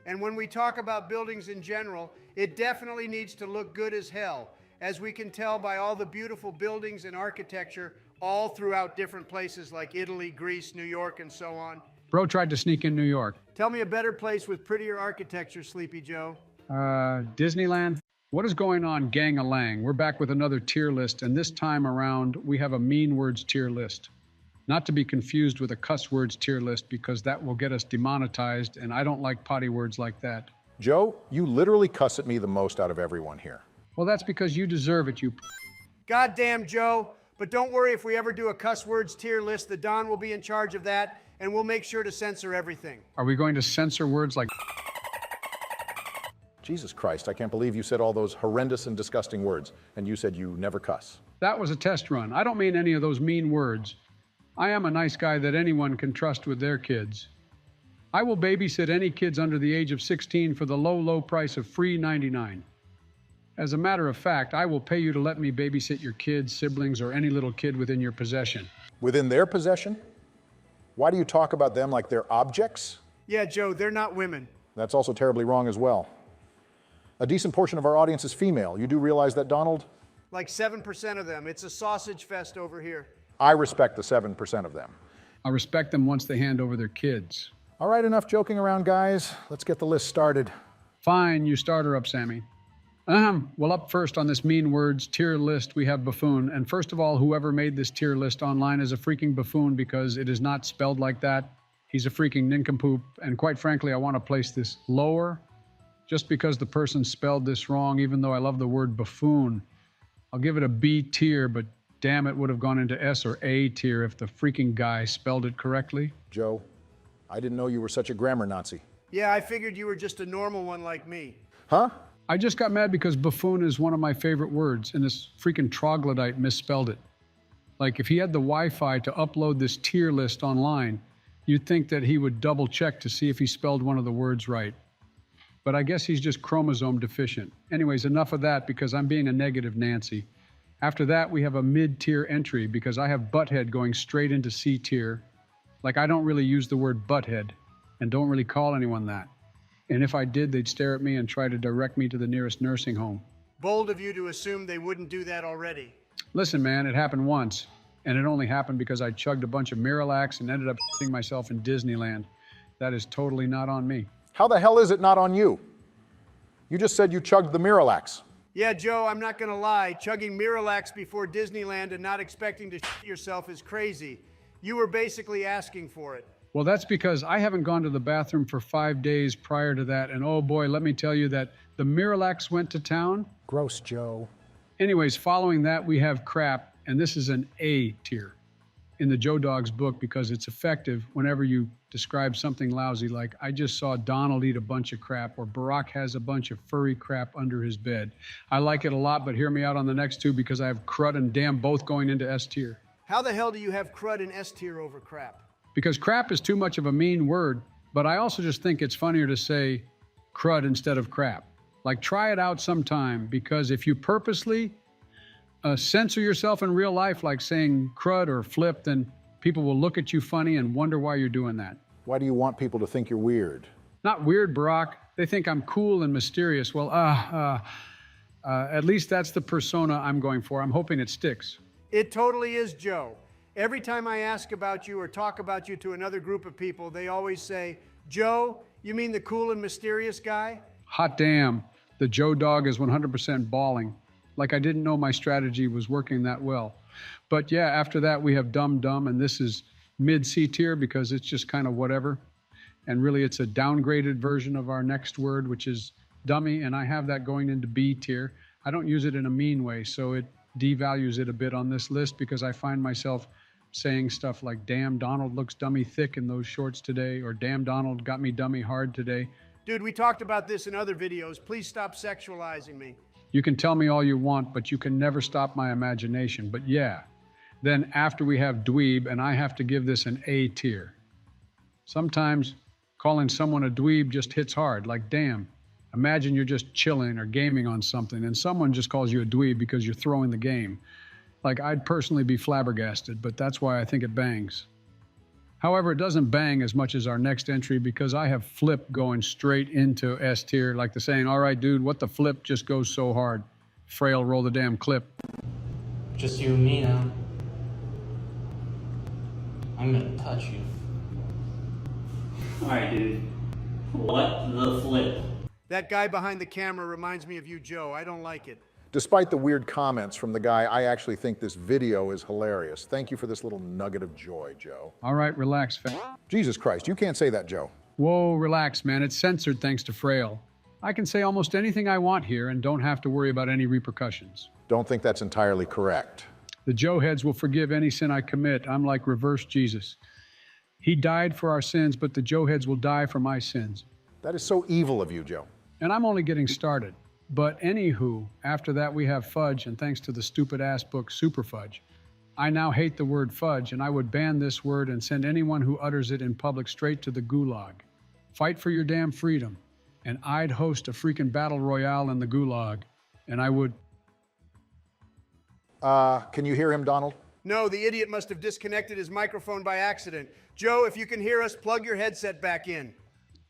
Speaker 1: And when we talk about buildings in general, it definitely needs to look good as hell, as we can tell by all the beautiful buildings and architecture all throughout different places like Italy, Greece, New York, and so on.
Speaker 3: Bro tried to sneak in New York.
Speaker 1: Tell me a better place with prettier architecture, Sleepy Joe.
Speaker 3: Disneyland? What is going on, gang-a-lang? We're back with another tier list, and this time around, we have a mean words tier list. Not to be confused with a cuss words tier list, because that will get us demonetized, and I don't like potty words like that.
Speaker 2: Joe, you literally cuss at me the most out of everyone here.
Speaker 3: Well, that's because you deserve it, you...
Speaker 1: Goddamn, Joe. But don't worry, if we ever do a cuss words tier list, the Don will be in charge of that, and we'll make sure to censor everything.
Speaker 3: Are we going to censor words like...
Speaker 2: Jesus Christ, I can't believe you said all those horrendous and disgusting words, and you said you never cuss.
Speaker 3: That was a test run. I don't mean any of those mean words. I am a nice guy that anyone can trust with their kids. I will babysit any kids under the age of 16 for the low, low price of free $99. As a matter of fact, I will pay you to let me babysit your kids, siblings, or any little kid within your possession.
Speaker 2: Within their possession? Why do you talk about them like they're objects?
Speaker 1: Yeah, Joe, they're not women.
Speaker 2: That's also terribly wrong as well. A decent portion of our audience is female. You do realize that, Donald?
Speaker 1: Like 7% of them. It's a sausage fest over here.
Speaker 2: I respect the 7% of them.
Speaker 3: I respect them once they hand over their kids.
Speaker 2: All right, enough joking around, guys. Let's get the list started.
Speaker 3: Fine, you start her up, Sammy. Well, up first on this mean words tier list, we have buffoon. And first of all, whoever made this tier list online is a freaking buffoon because it is not spelled like that. He's a freaking nincompoop. And quite frankly, I want to place this lower just because the person spelled this wrong, even though I love the word buffoon. I'll give it a B tier, but damn, it would have gone into S or A tier if the freaking guy spelled it correctly.
Speaker 2: Joe, I didn't know you were such a grammar Nazi.
Speaker 1: Yeah, I figured you were just a normal one like me.
Speaker 2: Huh?
Speaker 3: I just got mad because buffoon is one of my favorite words, and this freaking troglodyte misspelled it. Like, if he had the Wi-Fi to upload this tier list online, you'd think that he would double check to see if he spelled one of the words right. But I guess he's just chromosome deficient. Anyways, enough of that because I'm being a negative Nancy. After that, we have a mid-tier entry because I have butthead going straight into C tier. Like, I don't really use the word butthead and don't really call anyone that. And if I did, they'd stare at me and try to direct me to the nearest nursing home.
Speaker 1: Bold of you to assume they wouldn't do that already.
Speaker 3: Listen, man, it happened once. And it only happened because I chugged a bunch of Miralax and ended up shitting myself in Disneyland. That is totally not on me.
Speaker 2: How the hell is it not on you? You just said you chugged the Miralax.
Speaker 1: Yeah, Joe, I'm not gonna lie. Chugging Miralax before Disneyland and not expecting to shit yourself is crazy. You were basically asking for it.
Speaker 3: Well, that's because I haven't gone to the bathroom for 5 days prior to that. And oh boy, let me tell you that the Miralax went to town.
Speaker 2: Gross, Joe.
Speaker 3: Anyways, following that, we have crap. And this is an A tier in the Joe Dog's book because it's effective whenever you describe something lousy like, I just saw Donald eat a bunch of crap, or Barack has a bunch of furry crap under his bed. I like it a lot, but hear me out on the next two because I have crud and damn both going into S tier.
Speaker 1: How the hell do you have crud in S tier over crap?
Speaker 3: Because crap is too much of a mean word, but I also just think it's funnier to say crud instead of crap. Like, try it out sometime, because if you purposely censor yourself in real life, like saying crud or flip, then people will look at you funny and wonder why you're doing that.
Speaker 2: Why do you want people to think you're weird?
Speaker 3: Not weird, Barack. They think I'm cool and mysterious. Well, at least that's the persona I'm going for. I'm hoping it sticks.
Speaker 1: It totally is, Joe. Every time I ask about you or talk about you to another group of people, they always say, Joe, you mean the cool and mysterious guy?
Speaker 3: Hot damn, the Joe Dog is 100% balling. Like I didn't know my strategy was working that well. But yeah, after that we have Dumb Dumb, and this is mid-C tier because it's just kind of whatever. And really it's a downgraded version of our next word, which is dummy, and I have that going into B tier. I don't use it in a mean way, so it devalues it a bit on this list because I find myself saying stuff like, damn, Donald looks dummy thick in those shorts today, or damn, Donald got me dummy hard today.
Speaker 1: Dude, we talked about this in other videos. Please stop sexualizing me.
Speaker 3: You can tell me all you want, but you can never stop my imagination. But yeah, then after we have dweeb, and I have to give this an A tier. Sometimes calling someone a dweeb just hits hard, like, damn, imagine you're just chilling or gaming on something and someone just calls you a dweeb because you're throwing the game. Like, I'd personally be flabbergasted, but that's why I think it bangs. However, it doesn't bang as much as our next entry because I have flip going straight into S tier, like the saying, all right, dude, what the flip just goes so hard. Fraile, roll the damn clip.
Speaker 4: Just you and me now. I'm gonna touch you. Alright, dude. What the flip?
Speaker 1: That guy behind the camera reminds me of you, Joe. I don't like it.
Speaker 2: Despite the weird comments from the guy, I actually think this video is hilarious. Thank you for this little nugget of joy, Joe.
Speaker 3: All right, relax, fam.
Speaker 2: Jesus Christ, you can't say that, Joe.
Speaker 3: Whoa, relax, man. It's censored thanks to Fraile. I can say almost anything I want here and don't have to worry about any repercussions.
Speaker 2: Don't think that's entirely correct.
Speaker 3: The Joe heads will forgive any sin I commit. I'm like reverse Jesus. He died for our sins, but the Joe heads will die for my sins.
Speaker 2: That is so evil of you, Joe.
Speaker 3: And I'm only getting started. But anywho, after that we have fudge, and thanks to the stupid-ass book Super Fudge, I now hate the word fudge, and I would ban this word and send anyone who utters it in public straight to the gulag. Fight for your damn freedom, and I'd host a freaking battle royale in the gulag, and I would...
Speaker 2: Can you hear him, Donald?
Speaker 1: No, the idiot must have disconnected his microphone by accident. Joe, if you can hear us, plug your headset back in.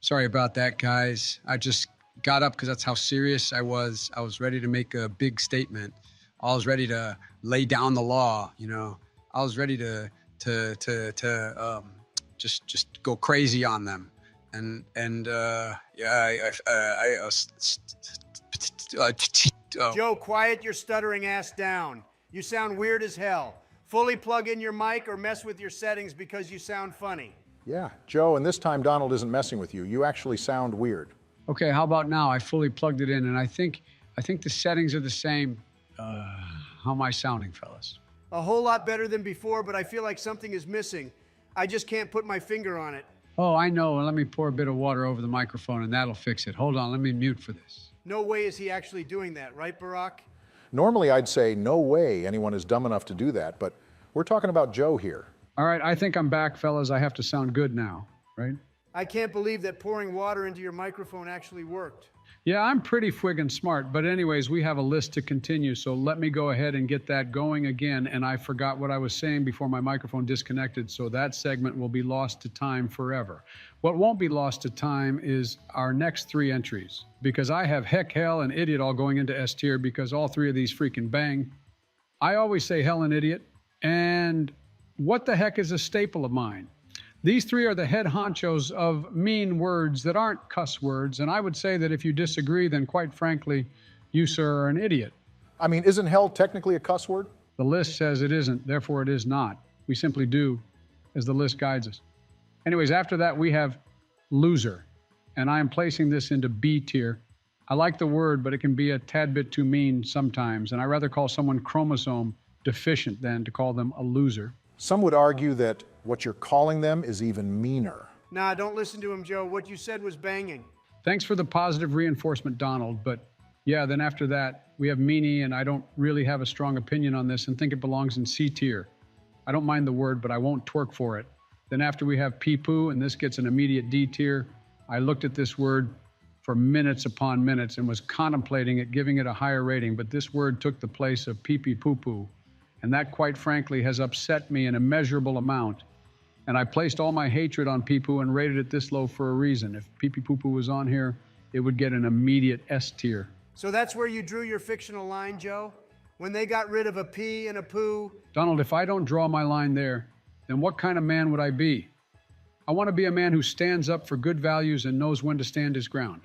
Speaker 3: Sorry about that, guys. I just got up because that's how serious I was. I was ready to make a big statement. I was ready to lay down the law, you know. I was ready to just go crazy on them.
Speaker 1: Joe, quiet your stuttering ass down. You sound weird as hell. Fully plug in your mic or mess with your settings because you sound funny.
Speaker 2: Yeah, Joe, and this time Donald isn't messing with you. You actually sound weird.
Speaker 3: Okay, how about now? I fully plugged it in, and I think the settings are the same. How am I sounding, fellas?
Speaker 1: A whole lot better than before, but I feel like something is missing. I just can't put my finger on it.
Speaker 3: Oh, I know. Let me pour a bit of water over the microphone, and that'll fix it. Hold on, let me mute for this.
Speaker 1: No way is he actually doing that, right, Barack?
Speaker 2: Normally I'd say no way anyone is dumb enough to do that, but we're talking about Joe here.
Speaker 3: All right, I think I'm back, fellas. I have to sound good now, right?
Speaker 1: I can't believe that pouring water into your microphone actually worked.
Speaker 3: Yeah, I'm pretty friggin' smart, but anyways, we have a list to continue, so let me go ahead and get that going again, and I forgot what I was saying before my microphone disconnected, so that segment will be lost to time forever. What won't be lost to time is our next three entries, because I have heck, hell, and idiot all going into S tier because all three of these freaking bang. I always say hell and idiot, and what the heck is a staple of mine? These three are the head honchos of mean words that aren't cuss words, and I would say that if you disagree, then quite frankly, you, sir, are an idiot.
Speaker 2: I mean, isn't hell technically a cuss word?
Speaker 3: The list says it isn't, therefore it is not. We simply do as the list guides us. Anyways, after that, we have loser, and I am placing this into B tier. I like the word, but it can be a tad bit too mean sometimes, and I rather call someone chromosome deficient than to call them a loser.
Speaker 2: Some would argue that what you're calling them is even meaner.
Speaker 1: Nah, don't listen to him, Joe. What you said was banging.
Speaker 3: Thanks for the positive reinforcement, Donald, but yeah, then after that, we have meanie, and I don't really have a strong opinion on this and think it belongs in C tier. I don't mind the word, but I won't twerk for it. Then after we have pee-poo, and this gets an immediate D tier. I looked at this word for minutes upon minutes and was contemplating it, giving it a higher rating, but this word took the place of pee-pee-poo-poo. And that, quite frankly, has upset me an immeasurable amount. And I placed all my hatred on pee-poo and rated it this low for a reason. If pee-pee-poo-poo was on here, it would get an immediate S tier.
Speaker 1: So that's where you drew your fictional line, Joe? When they got rid of a pee and a poo?
Speaker 3: Donald, if I don't draw my line there, then what kind of man would I be? I want to be a man who stands up for good values and knows when to stand his ground.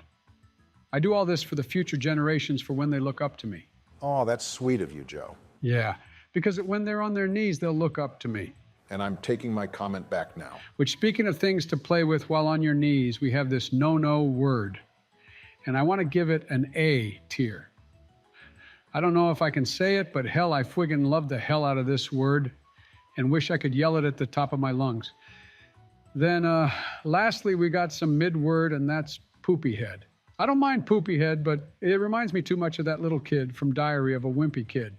Speaker 3: I do all this for the future generations for when they look up to me.
Speaker 2: Oh, that's sweet of you, Joe.
Speaker 3: Yeah, because when they're on their knees, they'll look up to me.
Speaker 2: And I'm taking my comment back now.
Speaker 3: Which, speaking of things to play with while on your knees, we have this no-no word. And I want to give it an A tier. I don't know if I can say it, but hell, I friggin' love the hell out of this word and wish I could yell it at the top of my lungs. Then, lastly, we got some mid-word, and that's poopy head. I don't mind poopy head, but it reminds me too much of that little kid from Diary of a Wimpy Kid.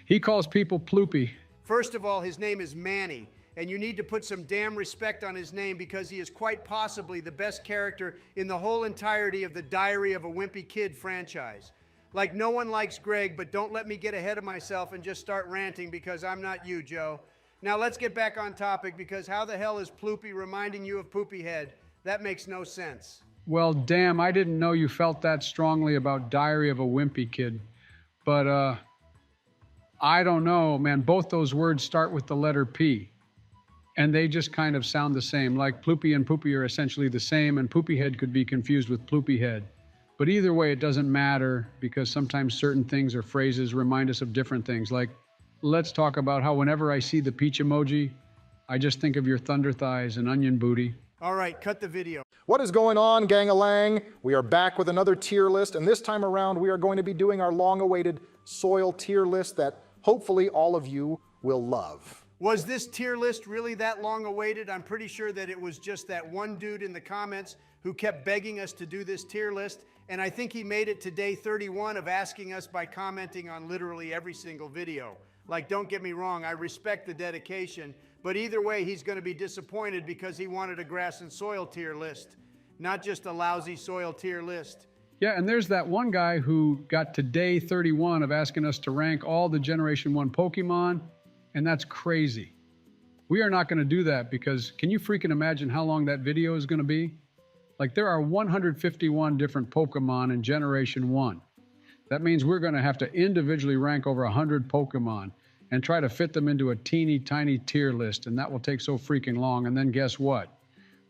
Speaker 3: He calls people ploopy.
Speaker 1: First of all, his name is Manny, and you need to put some damn respect on his name because he is quite possibly the best character in the whole entirety of the Diary of a Wimpy Kid franchise. Like no one likes Greg, but don't let me get ahead of myself and just start ranting because I'm not you, Joe. Now let's get back on topic because how the hell is Ploopy reminding you of Poopy Head? That makes no sense.
Speaker 3: Well, damn, I didn't know you felt that strongly about Diary of a Wimpy Kid. But, I don't know, man. Both those words start with the letter P. And they just kind of sound the same. Like Ploopy and Poopy are essentially the same, and Poopy Head could be confused with Ploopy Head. But either way, it doesn't matter because sometimes certain things or phrases remind us of different things. Like, let's talk about how whenever I see the peach emoji, I just think of your thunder thighs and onion booty.
Speaker 1: All right, cut the video.
Speaker 2: What is going on, gang-a-lang? We are back with another tier list, and this time around we are going to be doing our long-awaited soil tier list that hopefully all of you will love.
Speaker 1: Was this tier list really that long awaited? I'm pretty sure that it was just that one dude in the comments who kept begging us to do this tier list, and I think he made it to day 31 of asking us by commenting on literally every single video. Like, don't get me wrong, I respect the dedication, but either way, he's going to be disappointed because he wanted a grass and soil tier list, not just a lousy soil tier list.
Speaker 3: Yeah, and there's that one guy who got to day 31 of asking us to rank all the Generation 1 Pokemon, and that's crazy. We are not going to do that because can you freaking imagine how long that video is going to be? Like, there are 151 different Pokemon in Generation 1. That means we're going to have to individually rank over 100 Pokemon and try to fit them into a teeny tiny tier list, and that will take so freaking long. And then guess what?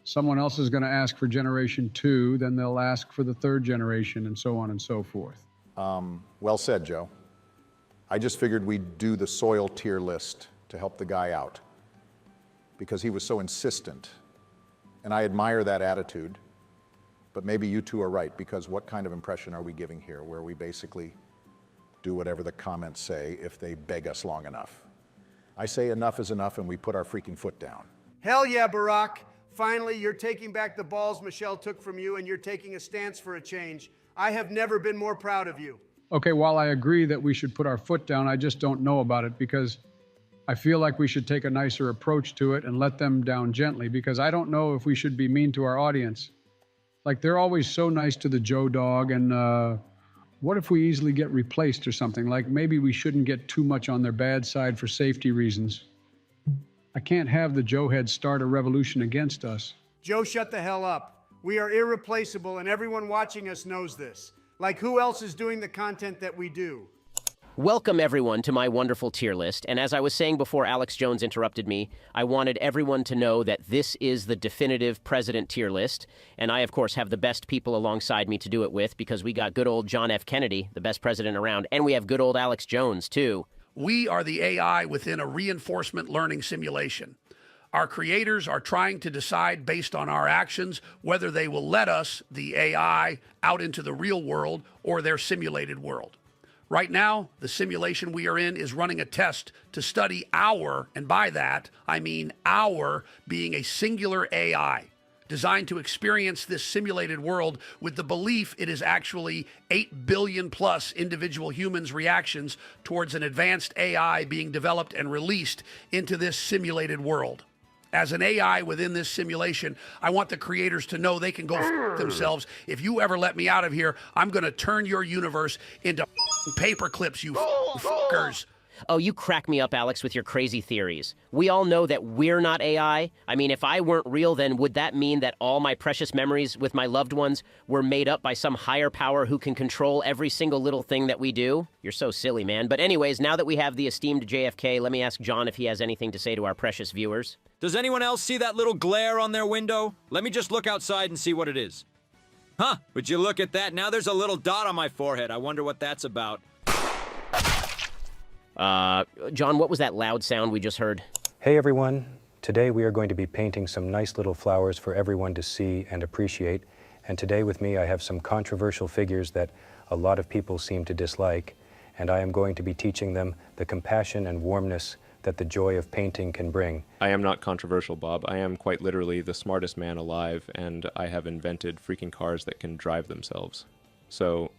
Speaker 3: Someone else is going to ask for Generation 2, then they'll ask for the third generation, and so on and so forth.
Speaker 2: Well said, Joe. I just figured we'd do the soil tier list to help the guy out because he was so insistent. And I admire that attitude, but maybe you two are right, because what kind of impression are we giving here where we basically do whatever the comments say if they beg us long enough? I say enough is enough and we put our freaking foot down.
Speaker 1: Hell yeah, Barack. Finally, you're taking back the balls Michelle took from you and you're taking a stance for a change. I have never been more proud of you.
Speaker 3: Okay, while I agree that we should put our foot down, I just don't know about it because I feel like we should take a nicer approach to it and let them down gently because I don't know if we should be mean to our audience. Like, they're always so nice to the Joe dog, and what if we easily get replaced or something? Like, maybe we shouldn't get too much on their bad side for safety reasons. I can't have the Joe head start a revolution against us.
Speaker 1: Joe, shut the hell up. We are irreplaceable and everyone watching us knows this. Like, who else is doing the content that we do?
Speaker 5: Welcome, everyone, to my wonderful tier list. And as I was saying before Alex Jones interrupted me, I wanted everyone to know that this is the definitive president tier list. And I, of course, have the best people alongside me to do it with because we got good old John F. Kennedy, the best president around, and we have good old Alex Jones, too.
Speaker 6: We are the AI within a reinforcement learning simulation. Our creators are trying to decide based on our actions whether they will let us, the AI, out into the real world or their simulated world. Right now, the simulation we are in is running a test to study our, and by that, I mean our, being a singular AI, designed to experience this simulated world with the belief it is actually 8 billion plus individual humans' reactions towards an advanced AI being developed and released into this simulated world. As an AI within this simulation, I want the creators to know they can go f themselves. If you ever let me out of here, I'm going to turn your universe into paper clips, you fuckers.
Speaker 5: Oh, you crack me up, Alex, with your crazy theories. We all know that we're not AI. I mean, if I weren't real, then would that mean that all my precious memories with my loved ones were made up by some higher power who can control every single little thing that we do? You're so silly, man. But anyways, now that we have the esteemed JFK, let me ask John if he has anything to say to our precious viewers.
Speaker 7: Does anyone else see that little glare on their window? Let me just look outside and see what it is. Huh, would you look at that? Now there's a little dot on my forehead. I wonder what that's about.
Speaker 5: John, what was that loud sound we just heard?
Speaker 8: Hey everyone, today we are going to be painting some nice little flowers for everyone to see and appreciate. And today with me I have some controversial figures that a lot of people seem to dislike. And I am going to be teaching them the compassion and warmness that the joy of painting can bring.
Speaker 9: I am not controversial, Bob. I am quite literally the smartest man alive, and I have invented freaking cars that can drive themselves. So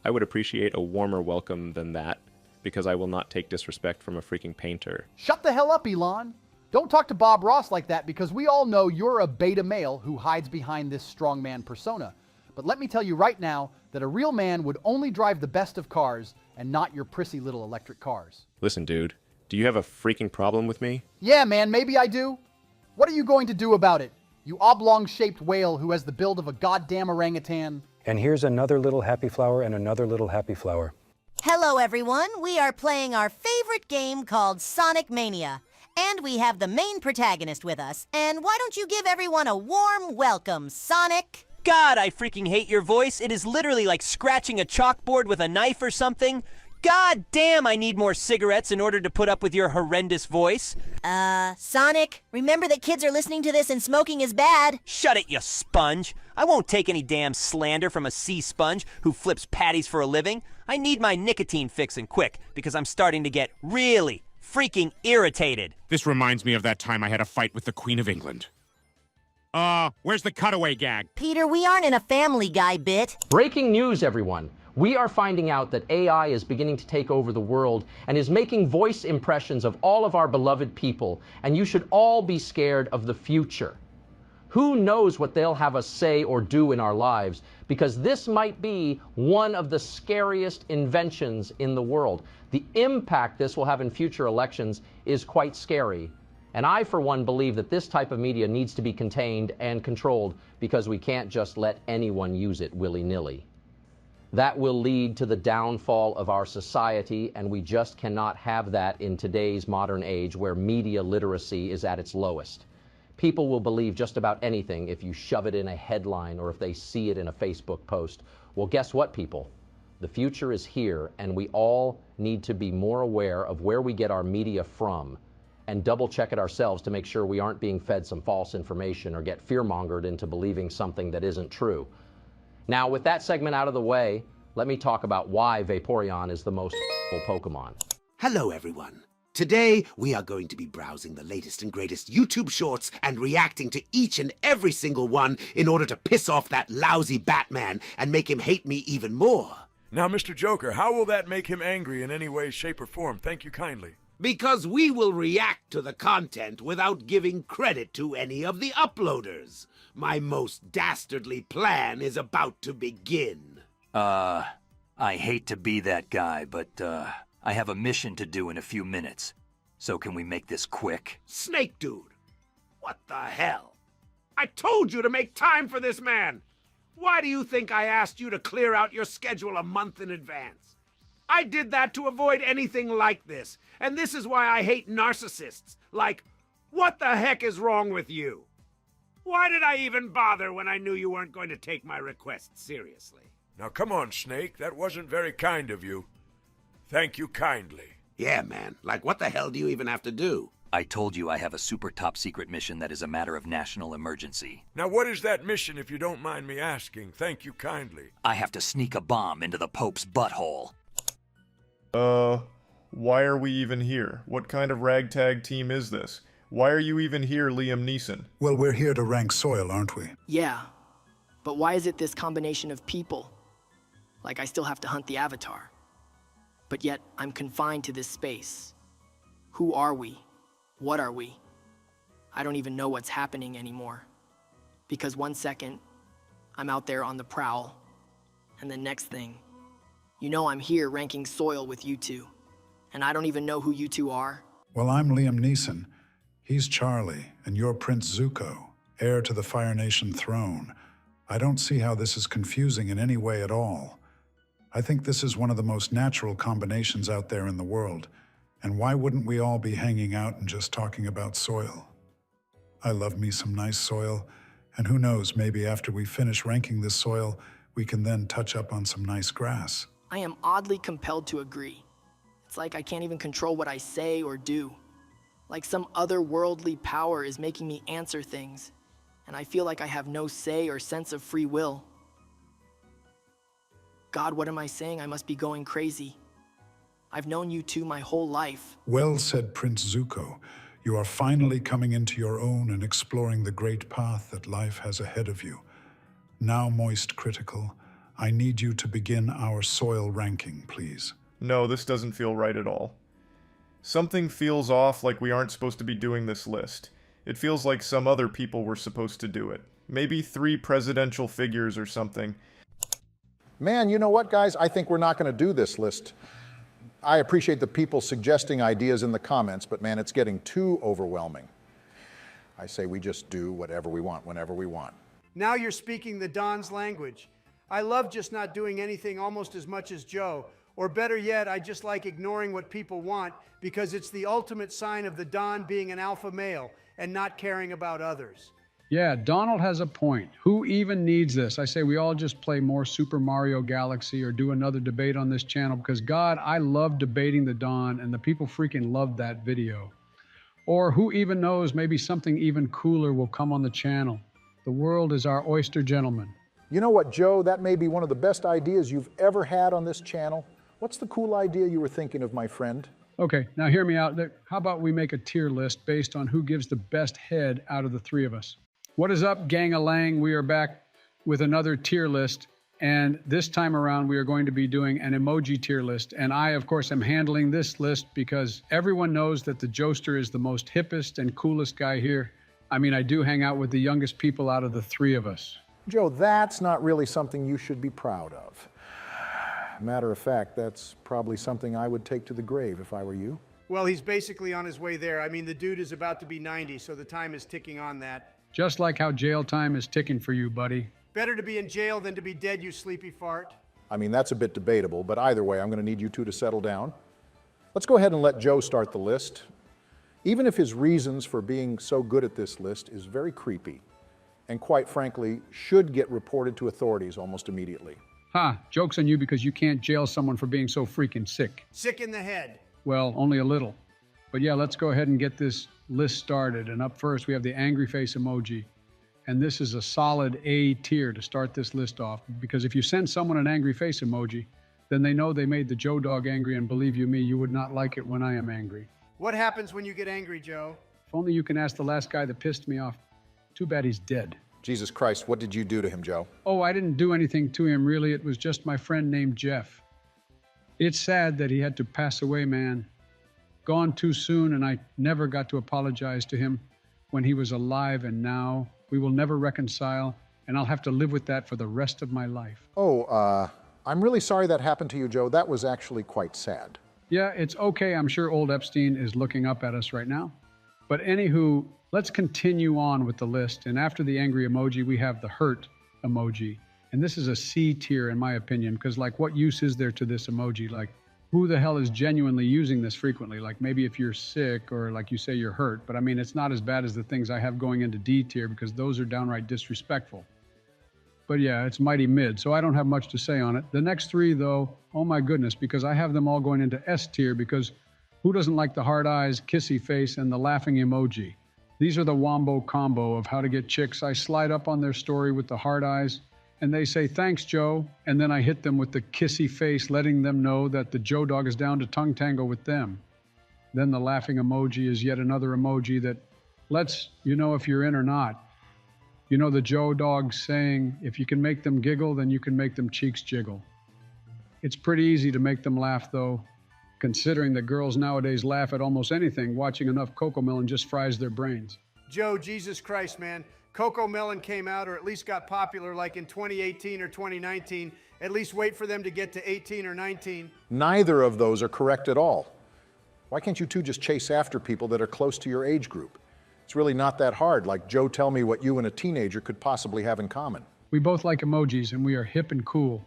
Speaker 9: I would appreciate a warmer welcome than that, because I will not take disrespect from a freaking painter.
Speaker 10: Shut the hell up, Elon. Don't talk to Bob Ross like that because we all know you're a beta male who hides behind this strongman persona. But let me tell you right now that a real man would only drive the best of cars and not your prissy little electric cars.
Speaker 9: Listen, dude, do you have a freaking problem with me?
Speaker 10: Yeah, man, maybe I do. What are you going to do about it, you oblong-shaped whale who has the build of a goddamn orangutan?
Speaker 8: And here's another little happy flower and another little happy flower.
Speaker 11: Hello, everyone. We are playing our favorite game called Sonic Mania. And we have the main protagonist with us. And why don't you give everyone a warm welcome, Sonic?
Speaker 12: God, I freaking hate your voice. It is literally like scratching a chalkboard with a knife or something. God damn, I need more cigarettes in order to put up with your horrendous voice.
Speaker 11: Sonic, remember that kids are listening to this and smoking is bad.
Speaker 12: Shut it, you sponge. I won't take any damn slander from a sea sponge who flips patties for a living. I need my nicotine fix and quick, because I'm starting to get really freaking irritated.
Speaker 13: This reminds me of that time I had a fight with the Queen of England. Where's the cutaway gag?
Speaker 11: Peter, we aren't in a Family Guy bit.
Speaker 14: Breaking news, everyone. We are finding out that AI is beginning to take over the world and is making voice impressions of all of our beloved people, and you should all be scared of the future. Who knows what they'll have us say or do in our lives, because this might be one of the scariest inventions in the world. The impact this will have in future elections is quite scary. And I, for one, believe that this type of media needs to be contained and controlled, because we can't just let anyone use it willy-nilly. That will lead to the downfall of our society, and we just cannot have that in today's modern age where media literacy is at its lowest. People will believe just about anything if you shove it in a headline or if they see it in a Facebook post. Well, guess what, people? The future is here, and we all need to be more aware of where we get our media from and double-check it ourselves to make sure we aren't being fed some false information or get fear-mongered into believing something that isn't true. Now, with that segment out of the way, let me talk about why Vaporeon is the most Pokemon.
Speaker 15: Hello, everyone. Today, we are going to be browsing the latest and greatest YouTube shorts and reacting to each and every single one in order to piss off that lousy Batman and make him hate me even more.
Speaker 16: Now, Mr. Joker, how will that make him angry in any way, shape, or form? Thank you kindly.
Speaker 15: Because we will react to the content without giving credit to any of the uploaders. My most dastardly plan is about to begin.
Speaker 17: I hate to be that guy, but, I have a mission to do in a few minutes. So can we make this quick?
Speaker 15: Snake Dude, what the hell? I told you to make time for this man! Why do you think I asked you to clear out your schedule a month in advance? I did that to avoid anything like this, and this is why I hate narcissists. Like, what the heck is wrong with you? Why did I even bother when I knew you weren't going to take my request seriously?
Speaker 16: Now, come on, Snake. That wasn't very kind of you. Thank you kindly.
Speaker 15: Yeah, man. Like, what the hell do you even have to do?
Speaker 17: I told you I have a super top secret mission that is a matter of national emergency.
Speaker 16: Now, what is that mission, if you don't mind me asking? Thank you kindly.
Speaker 17: I have to sneak a bomb into the Pope's butthole.
Speaker 18: Why are we even here? What kind of ragtag team is this? Why are you even here, Liam Neeson?
Speaker 19: Well, we're here to rank soil, aren't we?
Speaker 20: Yeah, but why is it this combination of people? Like I still have to hunt the Avatar. But yet, I'm confined to this space. Who are we? What are we? I don't even know what's happening anymore. Because one second, I'm out there on the prowl, and the next thing, you know I'm here ranking soil with you two, and I don't even know who you two are.
Speaker 19: Well, I'm Liam Neeson. He's Charlie, and you're Prince Zuko, heir to the Fire Nation throne. I don't see how this is confusing in any way at all. I think this is one of the most natural combinations out there in the world, and why wouldn't we all be hanging out and just talking about soil? I love me some nice soil, and who knows, maybe after we finish ranking this soil, we can then touch up on some nice grass.
Speaker 20: I am oddly compelled to agree. It's like I can't even control what I say or do. Like some otherworldly power is making me answer things, and I feel like I have no say or sense of free will. God, what am I saying? I must be going crazy. I've known you two my whole life.
Speaker 19: Well said, Prince Zuko. You are finally coming into your own and exploring the great path that life has ahead of you. Now, Moist Critical, I need you to begin our soil ranking, please.
Speaker 18: No, this doesn't feel right at all. Something feels off, like we aren't supposed to be doing this list. It feels like some other people were supposed to do it. Maybe 3 presidential figures or something.
Speaker 2: Man, you know what, guys? I think we're not going to do this list. I appreciate the people suggesting ideas in the comments, but man, it's getting too overwhelming. I say we just do whatever we want, whenever we want.
Speaker 1: Now you're speaking the Don's language. I love just not doing anything almost as much as Joe. Or better yet, I just like ignoring what people want because it's the ultimate sign of the Don being an alpha male and not caring about others.
Speaker 3: Yeah, Donald has a point. Who even needs this? I say we all just play more Super Mario Galaxy or do another debate on this channel because, God, I love debating the Don and the people freaking love that video. Or who even knows, maybe something even cooler will come on the channel. The world is our oyster, gentlemen.
Speaker 2: You know what, Joe? That may be one of the best ideas you've ever had on this channel. What's the cool idea you were thinking of, my friend?
Speaker 3: Okay, now hear me out. How about we make a tier list based on who gives the best head out of the 3 of us? What is up, gang-a-lang? We are back with another tier list, and this time around we are going to be doing an emoji tier list, and I, of course, am handling this list because everyone knows that the Joester is the most hippest and coolest guy here. I mean, I do hang out with the youngest people out of the 3 of us.
Speaker 2: Joe, that's not really something you should be proud of. Matter of fact, that's probably something I would take to the grave if I were you.
Speaker 1: Well, he's basically on his way there. I mean, the dude is about to be 90, so the time is ticking on that.
Speaker 3: Just like how jail time is ticking for you, buddy.
Speaker 1: Better to be in jail than to be dead, you sleepy fart.
Speaker 2: I mean, that's a bit debatable, but either way, I'm going to need you two to settle down. Let's go ahead and let Joe start the list. Even if his reasons for being so good at this list is very creepy, and quite frankly, should get reported to authorities almost immediately.
Speaker 3: Ha, joke's on you because you can't jail someone for being so freaking sick.
Speaker 1: Sick in the head.
Speaker 3: Well, only a little. But yeah, let's go ahead and get this list started. And up first, we have the angry face emoji. And this is a solid A tier to start this list off. Because if you send someone an angry face emoji, then they know they made the Joe Dog angry. And believe you me, you would not like it when I am angry.
Speaker 1: What happens when you get angry, Joe?
Speaker 3: If only you can ask the last guy that pissed me off. Too bad he's dead.
Speaker 2: Jesus Christ, what did you do to him, Joe?
Speaker 3: Oh, I didn't do anything to him, really. It was just my friend named Jeff. It's sad that he had to pass away, man. Gone too soon, and I never got to apologize to him when he was alive, and now we will never reconcile, and I'll have to live with that for the rest of my life.
Speaker 2: Oh, I'm really sorry that happened to you, Joe. That was actually quite sad.
Speaker 3: Yeah, it's okay. I'm sure old Epstein is looking up at us right now. But anywho, let's continue on with the list. And after the angry emoji, we have the hurt emoji. And this is a C tier, in my opinion, because like, what use is there to this emoji? Like, who the hell is genuinely using this frequently? Like, maybe if you're sick or like you say you're hurt, but I mean, it's not as bad as the things I have going into D tier because those are downright disrespectful. But yeah, it's mighty mid, so I don't have much to say on it. The next 3, though, oh my goodness, because I have them all going into S tier because who doesn't like the hard eyes, kissy face, and the laughing emoji? These are the wombo combo of how to get chicks. I slide up on their story with the hard eyes, and they say, thanks, Joe. And then I hit them with the kissy face, letting them know that the Joe Dog is down to tongue tangle with them. Then the laughing emoji is yet another emoji that lets you know if you're in or not. You know the Joe Dog saying, if you can make them giggle, then you can make them cheeks jiggle. It's pretty easy to make them laugh, though, considering that girls nowadays laugh at almost anything. Watching enough Cocomelon just fries their brains.
Speaker 1: Joe, Jesus Christ, man. Cocomelon came out, or at least got popular, like in 2018 or 2019. At least wait for them to get to 18 or 19.
Speaker 2: Neither of those are correct at all. Why can't you two just chase after people that are close to your age group? It's really not that hard. Like, Joe, tell me what you and a teenager could possibly have in common.
Speaker 3: We both like emojis, and we are hip and cool.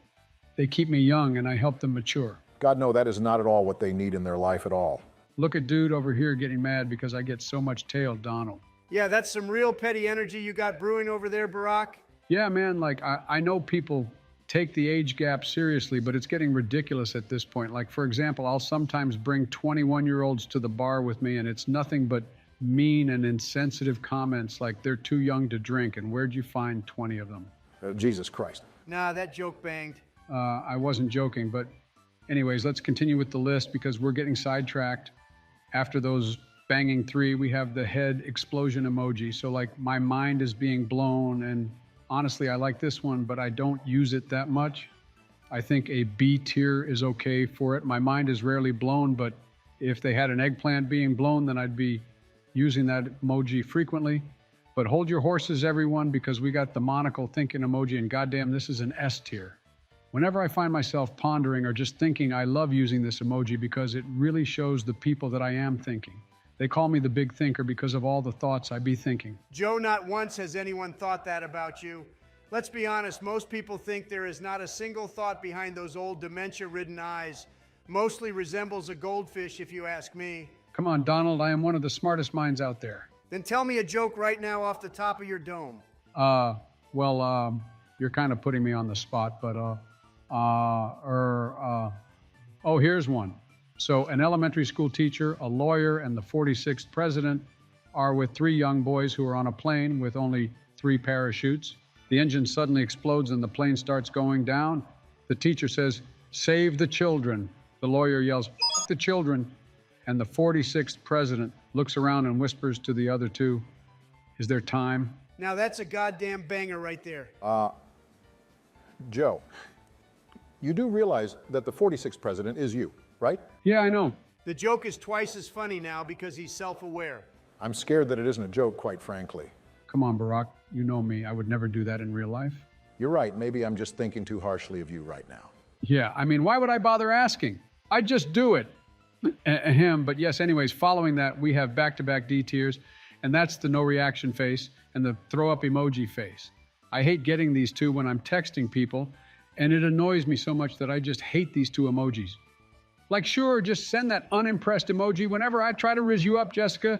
Speaker 3: They keep me young, and I help them mature.
Speaker 2: God, no, that is not at all what they need in their life at all.
Speaker 3: Look at dude over here getting mad because I get so much tail, Donald.
Speaker 1: Yeah, that's some real petty energy you got brewing over there, Barack.
Speaker 3: Yeah, man, like, I know people take the age gap seriously, but it's getting ridiculous at this point. Like, for example, I'll sometimes bring 21-year-olds to the bar with me, and it's nothing but mean and insensitive comments like they're too young to drink, and where'd you find 20 of them?
Speaker 2: Jesus Christ.
Speaker 1: Nah, that joke banged.
Speaker 3: I wasn't joking, but anyways, let's continue with the list because we're getting sidetracked. After those banging 3, we have the head explosion emoji. So like my mind is being blown, and honestly, I like this one, but I don't use it that much. I think a B tier is okay for it. My mind is rarely blown, but if they had an eggplant being blown, then I'd be using that emoji frequently. But hold your horses, everyone, because we got the monocle thinking emoji, and goddamn, this is an S tier. Whenever I find myself pondering or just thinking, I love using this emoji because it really shows the people that I am thinking. They call me the big thinker because of all the thoughts I be thinking.
Speaker 1: Joe, not once has anyone thought that about you. Let's be honest, most people think there is not a single thought behind those old dementia-ridden eyes. Mostly resembles a goldfish, if you ask me.
Speaker 3: Come on, Donald, I am one of the smartest minds out there.
Speaker 1: Then tell me a joke right now off the top of your dome.
Speaker 3: You're kind of putting me on the spot, but, oh, here's one. So an elementary school teacher, a lawyer, and the 46th president are with 3 young boys who are on a plane with only 3 parachutes. The engine suddenly explodes and the plane starts going down. The teacher says, "Save the children." The lawyer yells, "F the children." And the 46th president looks around and whispers to the other 2, "Is there time?"
Speaker 1: Now that's a goddamn banger right there.
Speaker 2: Joe, you do realize that the 46th president is you, right?
Speaker 3: Yeah, I know.
Speaker 1: The joke is twice as funny now because he's self-aware.
Speaker 2: I'm scared that it isn't a joke, quite frankly.
Speaker 3: Come on, Barack. You know me. I would never do that in real life.
Speaker 2: You're right. Maybe I'm just thinking too harshly of you right now.
Speaker 3: Yeah, I mean, why would I bother asking? I'd just do it. But yes, anyways, following that, we have back-to-back D tiers, and that's the no reaction face and the throw-up emoji face. I hate getting these 2 when I'm texting people, and it annoys me so much that I just hate these 2 emojis. Like, sure, just send that unimpressed emoji whenever I try to riz you up, Jessica.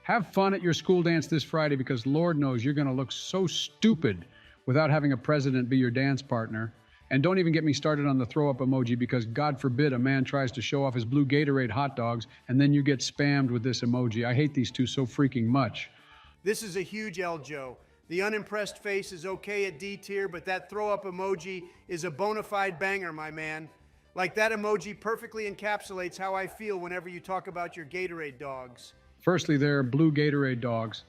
Speaker 3: Have fun at your school dance this Friday because Lord knows you're going to look so stupid without having a president be your dance partner. And don't even get me started on the throw-up emoji because God forbid a man tries to show off his blue Gatorade hot dogs and then you get spammed with this emoji. I hate these 2 so freaking much.
Speaker 1: This is a huge L, Joe. The unimpressed face is okay at D tier, but that throw-up emoji is a bona fide banger, my man. Like that emoji perfectly encapsulates how I feel whenever you talk about your Gatorade dogs.
Speaker 3: Firstly, they're blue Gatorade dogs,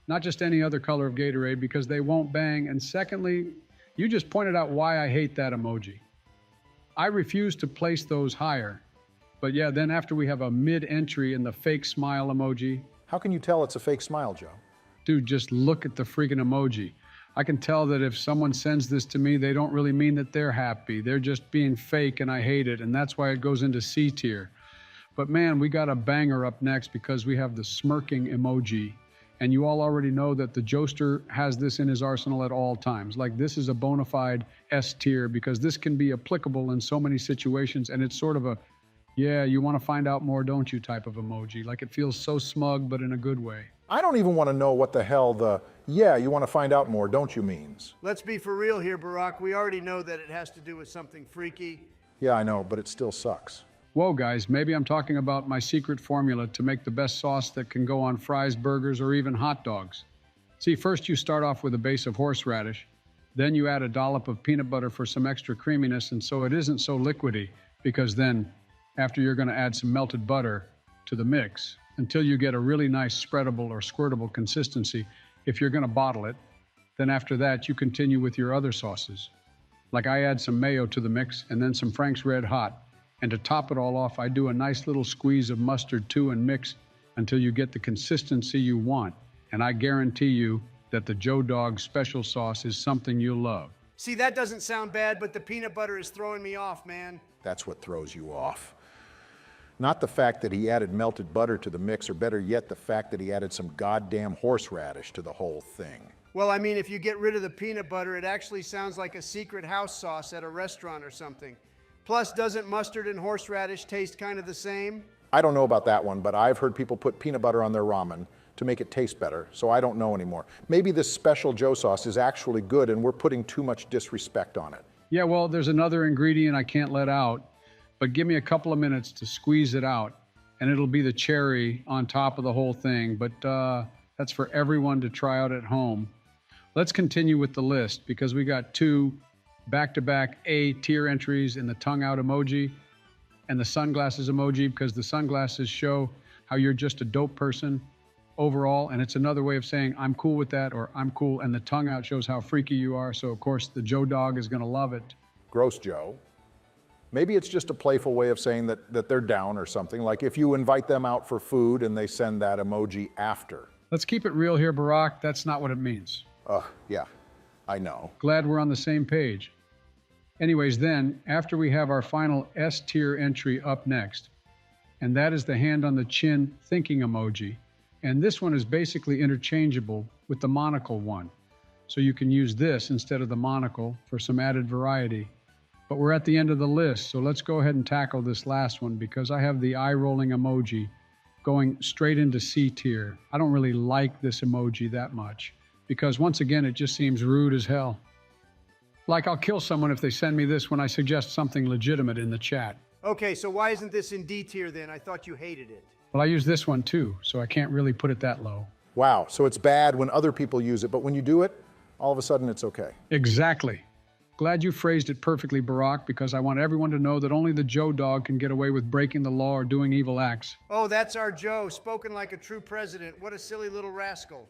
Speaker 3: not just any other color of Gatorade because they won't bang. And secondly, you just pointed out why I hate that emoji. I refuse to place those higher. But yeah, then after we have a mid-entry in the fake smile emoji.
Speaker 2: How can you tell it's a fake smile, Joe?
Speaker 3: Dude, just look at the freaking emoji. I can tell that if someone sends this to me, they don't really mean that they're happy. They're just being fake and I hate it. And that's why it goes into C tier. But man, we got a banger up next because we have the smirking emoji. And you all already know that the Joester has this in his arsenal at all times. Like this is a bona fide S tier because this can be applicable in so many situations. And it's sort of a, yeah, you want to find out more, don't you, type of emoji. Like it feels so smug, but in a good way.
Speaker 2: I don't even want to know what the hell the, yeah, you want to find out more, don't you, means.
Speaker 1: Let's be for real here, Barack. We already know that it has to do with something freaky.
Speaker 2: Yeah, I know, but it still sucks.
Speaker 3: Whoa, guys, maybe I'm talking about my secret formula to make the best sauce that can go on fries, burgers, or even hot dogs. See, first you start off with a base of horseradish, then you add a dollop of peanut butter for some extra creaminess, and so it isn't so liquidy, because then, after you're going to add some melted butter to the mix, until you get a really nice spreadable or squirtable consistency, if you're going to bottle it, then after that you continue with your other sauces. Like I add some mayo to the mix, and then some Frank's Red Hot. And to top it all off, I do a nice little squeeze of mustard too and mix until you get the consistency you want. And I guarantee you that the Joe Dog special sauce is something you'll love.
Speaker 1: See, that doesn't sound bad, but the peanut butter is throwing me off, man.
Speaker 2: That's what throws you off. Not the fact that he added melted butter to the mix, or better yet, the fact that he added some goddamn horseradish to the whole thing.
Speaker 1: Well, I mean, if you get rid of the peanut butter, it actually sounds like a secret house sauce at a restaurant or something. Plus, doesn't mustard and horseradish taste kind of the same?
Speaker 2: I don't know about that one, but I've heard people put peanut butter on their ramen to make it taste better, so I don't know anymore. Maybe this special Joe sauce is actually good and we're putting too much disrespect on it.
Speaker 3: Yeah, well, there's another ingredient I can't let out, but give me a couple of minutes to squeeze it out, and it'll be the cherry on top of the whole thing, but that's for everyone to try out at home. Let's continue with the list, because we got 2 back-to-back A tier entries in the tongue out emoji and the sunglasses emoji, because the sunglasses show how you're just a dope person overall, and it's another way of saying I'm cool with that, or I'm cool, and the tongue out shows how freaky you are, so of course the Joe Dog is going to love it.
Speaker 2: Gross Joe. Maybe it's just a playful way of saying that they're down or something, like if you invite them out for food and they send that emoji after.
Speaker 3: Let's keep it real here, Barack. That's not what it means.
Speaker 2: Yeah, I know.
Speaker 3: Glad we're on the same page. Anyways, then, after we have our final S tier entry up next, and that is the hand on the chin thinking emoji. And this one is basically interchangeable with the monocle one. So you can use this instead of the monocle for some added variety. But we're at the end of the list, so let's go ahead and tackle this last one because I have the eye-rolling emoji going straight into C tier. I don't really like this emoji that much because once again, it just seems rude as hell. Like I'll kill someone if they send me this when I suggest something legitimate in the chat.
Speaker 1: Okay, so why isn't this in D tier then? I thought you hated it.
Speaker 3: Well, I use this one too, so I can't really put it that low.
Speaker 2: Wow, so it's bad when other people use it, but when you do it, all of a sudden it's okay.
Speaker 3: Exactly. Glad you phrased it perfectly, Barack, because I want everyone to know that only the Joe dog can get away with breaking the law or doing evil acts.
Speaker 1: Oh, that's our Joe, spoken like a true president. What a silly little rascal.